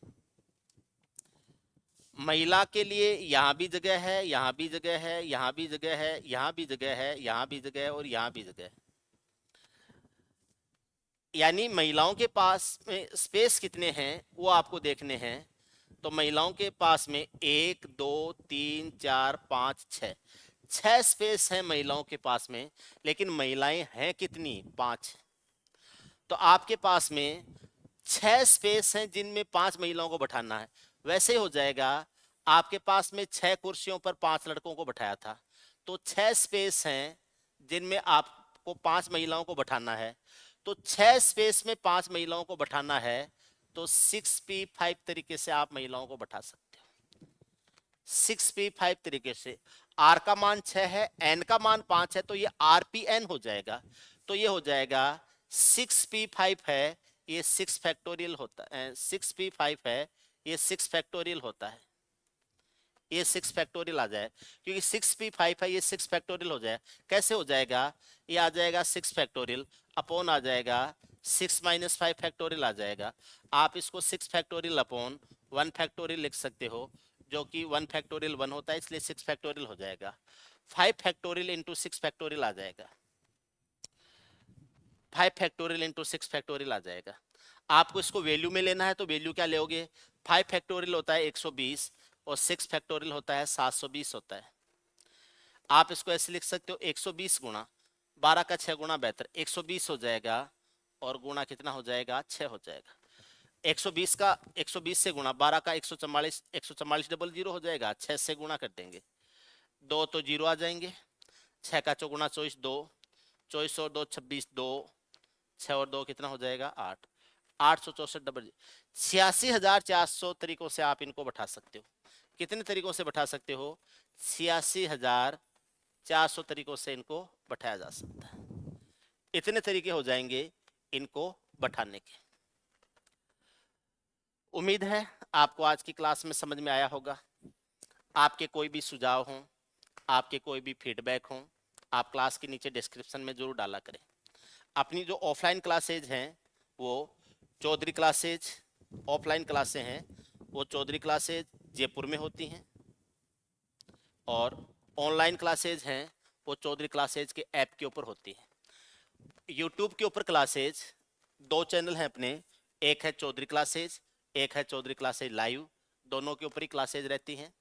महिला के लिए यहाँ भी जगह है, यहाँ भी जगह है, यहाँ भी जगह है, यहाँ भी जगह है, यहाँ भी जगह है और यहाँ भी जगह है, यानी महिलाओं के पास में स्पेस कितने हैं वो आपको देखने हैं। तो महिलाओं के पास में 1 2 3 4 5 6 स्पेस हैं महिलाओं के पास में, लेकिन महिलाएं हैं कितनी, 5। तो आपके पास में 6 स्पेस हैं जिनमें 5 महिलाओं को बैठाना है। वैसे हो जाएगा, आपके पास में 6 कुर्सियों पर 5 लड़कों को बैठाया था, तो 6 स्पेस हैं जिनमें आपको 5 महिलाओं को बैठाना है। तो 6 स्पेस में 5 महिलाओं को बैठाना है, तो 6p5 तरीके से आप महिलाओं को बैठा सकते हो। 6p5 तरीके से। r का मान 6 है, n का मान 5 है, तो ये rpn हो जाएगा। तो ये हो जाएगा 6p5 है, ये 6 फैक्टोरियल होता है, 6p5 है, ये 6 फैक्टोरियल होता है। ये 6 फैक्टोरियल आ जाए, क्योंकि 6 भी 5 है, ये 6 फैक्टोरियल हो जाए। कैसे हो जाएगा? ये आ जाएगा 6 फैक्टोरियल अपॉन आ जाएगा 6 माइनस 5 फैक्टोरियल आ जाएगा। आप इसको 6 फैक्टोरियल अपॉन 1 फैक्टोरियल लिख सकते हो, जो कि 1 फैक्टोरियल 1 होता है, इसलिए 6 फैक्टोरियल हो जाएगा। 5 फैक्टोरियल इंटू 6 फैक्टोरियल आ जाएगा, 5 फैक्टोरियल इंटू 6 फैक्टोरियल आ जाएगा। आपको इसको वैल्यू में लेना है तो वैल्यू क्या लोगे? 5 फैक्टोरियल होता है 120 और 6 फैक्टोरियल होता है 720 होता है। आप इसको ऐसे लिख सकते हो 120 गुणा 12 का 6 गुणा बेहतर 120 हो जाएगा, और गुणा कितना हो जाएगा? 6 हो जाएगा। 120 का 120 से गुणा 12 का 144, 144 डबल जीरो हो जाएगा, 6 से गुणा कर देंगे, 2 तो जीरो आ जाएंगे, 6 का चौगुना 24, 2 24 और 2 26, 2 6 और 2 कितना हो जाएगा? 8, 864 डबल 86,400 तरीकों से आप इनको बैठा सकते हो। कितने तरीकों से बैठा सकते हो? 86,400 तरीकों से इनको बैठाया जा सकता है। इतने तरीके हो जाएंगे इनको बैठाने के। उम्मीद है आपको आज की क्लास में समझ में आया होगा। आपके कोई भी सुझाव हों, आपके कोई भी फीडबैक हों, आप क्लास के नीचे डिस्क्रिप्शन में जरूर डाला करें। अपनी जो ऑफलाइन क्लासेज हैं वो चौधरी क्लासेज, ऑफलाइन क्लासें हैं वो चौधरी क्लासेज जयपुर में होती हैं, और ऑनलाइन क्लासेज हैं वो चौधरी क्लासेज के ऐप के ऊपर होती हैं। यूट्यूब के ऊपर क्लासेज 2 चैनल हैं अपने, एक है चौधरी क्लासेज, एक है चौधरी क्लासेज लाइव, दोनों के ऊपर ही क्लासेज रहती हैं।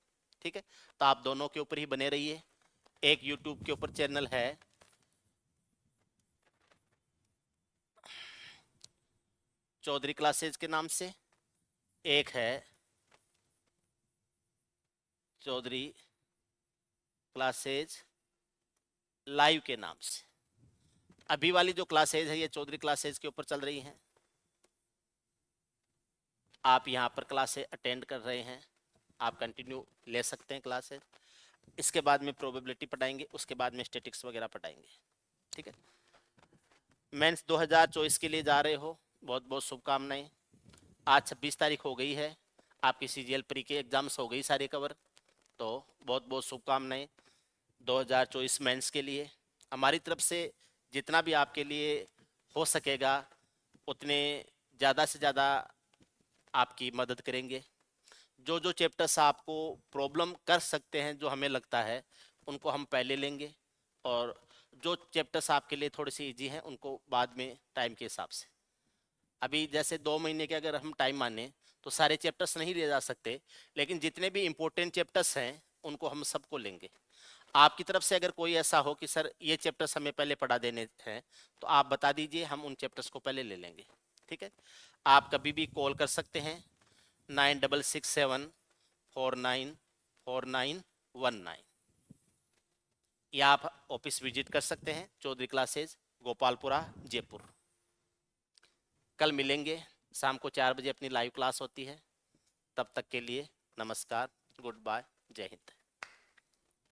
ठीक है, तो आप दोनों के ऊपर ही बने रहिए। एक यूट्यूब के ऊपर चैनल है चौधरी क्लासेज के नाम से, एक है चौधरी क्लासेज लाइव के नाम से। अभी वाली जो क्लासेज है ये चौधरी क्लासेज के ऊपर चल रही हैं। आप यहाँ पर क्लासेज अटेंड कर रहे हैं, आप कंटिन्यू ले सकते हैं क्लासेज। इसके बाद में प्रोबेबिलिटी पढ़ाएंगे, उसके बाद में स्टैटिक्स वगैरह पढ़ाएंगे। ठीक है, मेंस 2024 के लिए जा रहे हो, बहुत बहुत शुभकामनाएं। आज 26 तारीख हो गई है, आपकी सीजीएल प्री के एग्जाम्स हो गई सारे कवर, तो बहुत बहुत शुभकामनाएं 2024 मेंस के लिए। हमारी तरफ से जितना भी आपके लिए हो सकेगा उतने ज़्यादा से ज़्यादा आपकी मदद करेंगे। जो जो चैप्टर्स आपको प्रॉब्लम कर सकते हैं, जो हमें लगता है, उनको हम पहले लेंगे, और जो चैप्टर्स आपके लिए थोड़े से इजी हैं उनको बाद में टाइम के हिसाब से। अभी जैसे 2 महीने के अगर हम टाइम माने तो सारे चैप्टर्स नहीं ले जा सकते, लेकिन जितने भी इम्पोर्टेंट चैप्टर्स हैं उनको हम सबको लेंगे। आपकी तरफ से अगर कोई ऐसा हो कि सर ये चैप्टर्स हमें पहले पढ़ा देने हैं, तो आप बता दीजिए, हम उन चैप्टर्स को पहले ले लेंगे। ठीक है, आप कभी भी कॉल कर सकते हैं 9667494919, या आप ऑफिस विजिट कर सकते हैं चौधरी क्लासेज गोपालपुरा जयपुर। कल मिलेंगे, शाम को 4 बजे अपनी लाइव क्लास होती है। तब तक के लिए नमस्कार, गुड बाय, जय हिंद।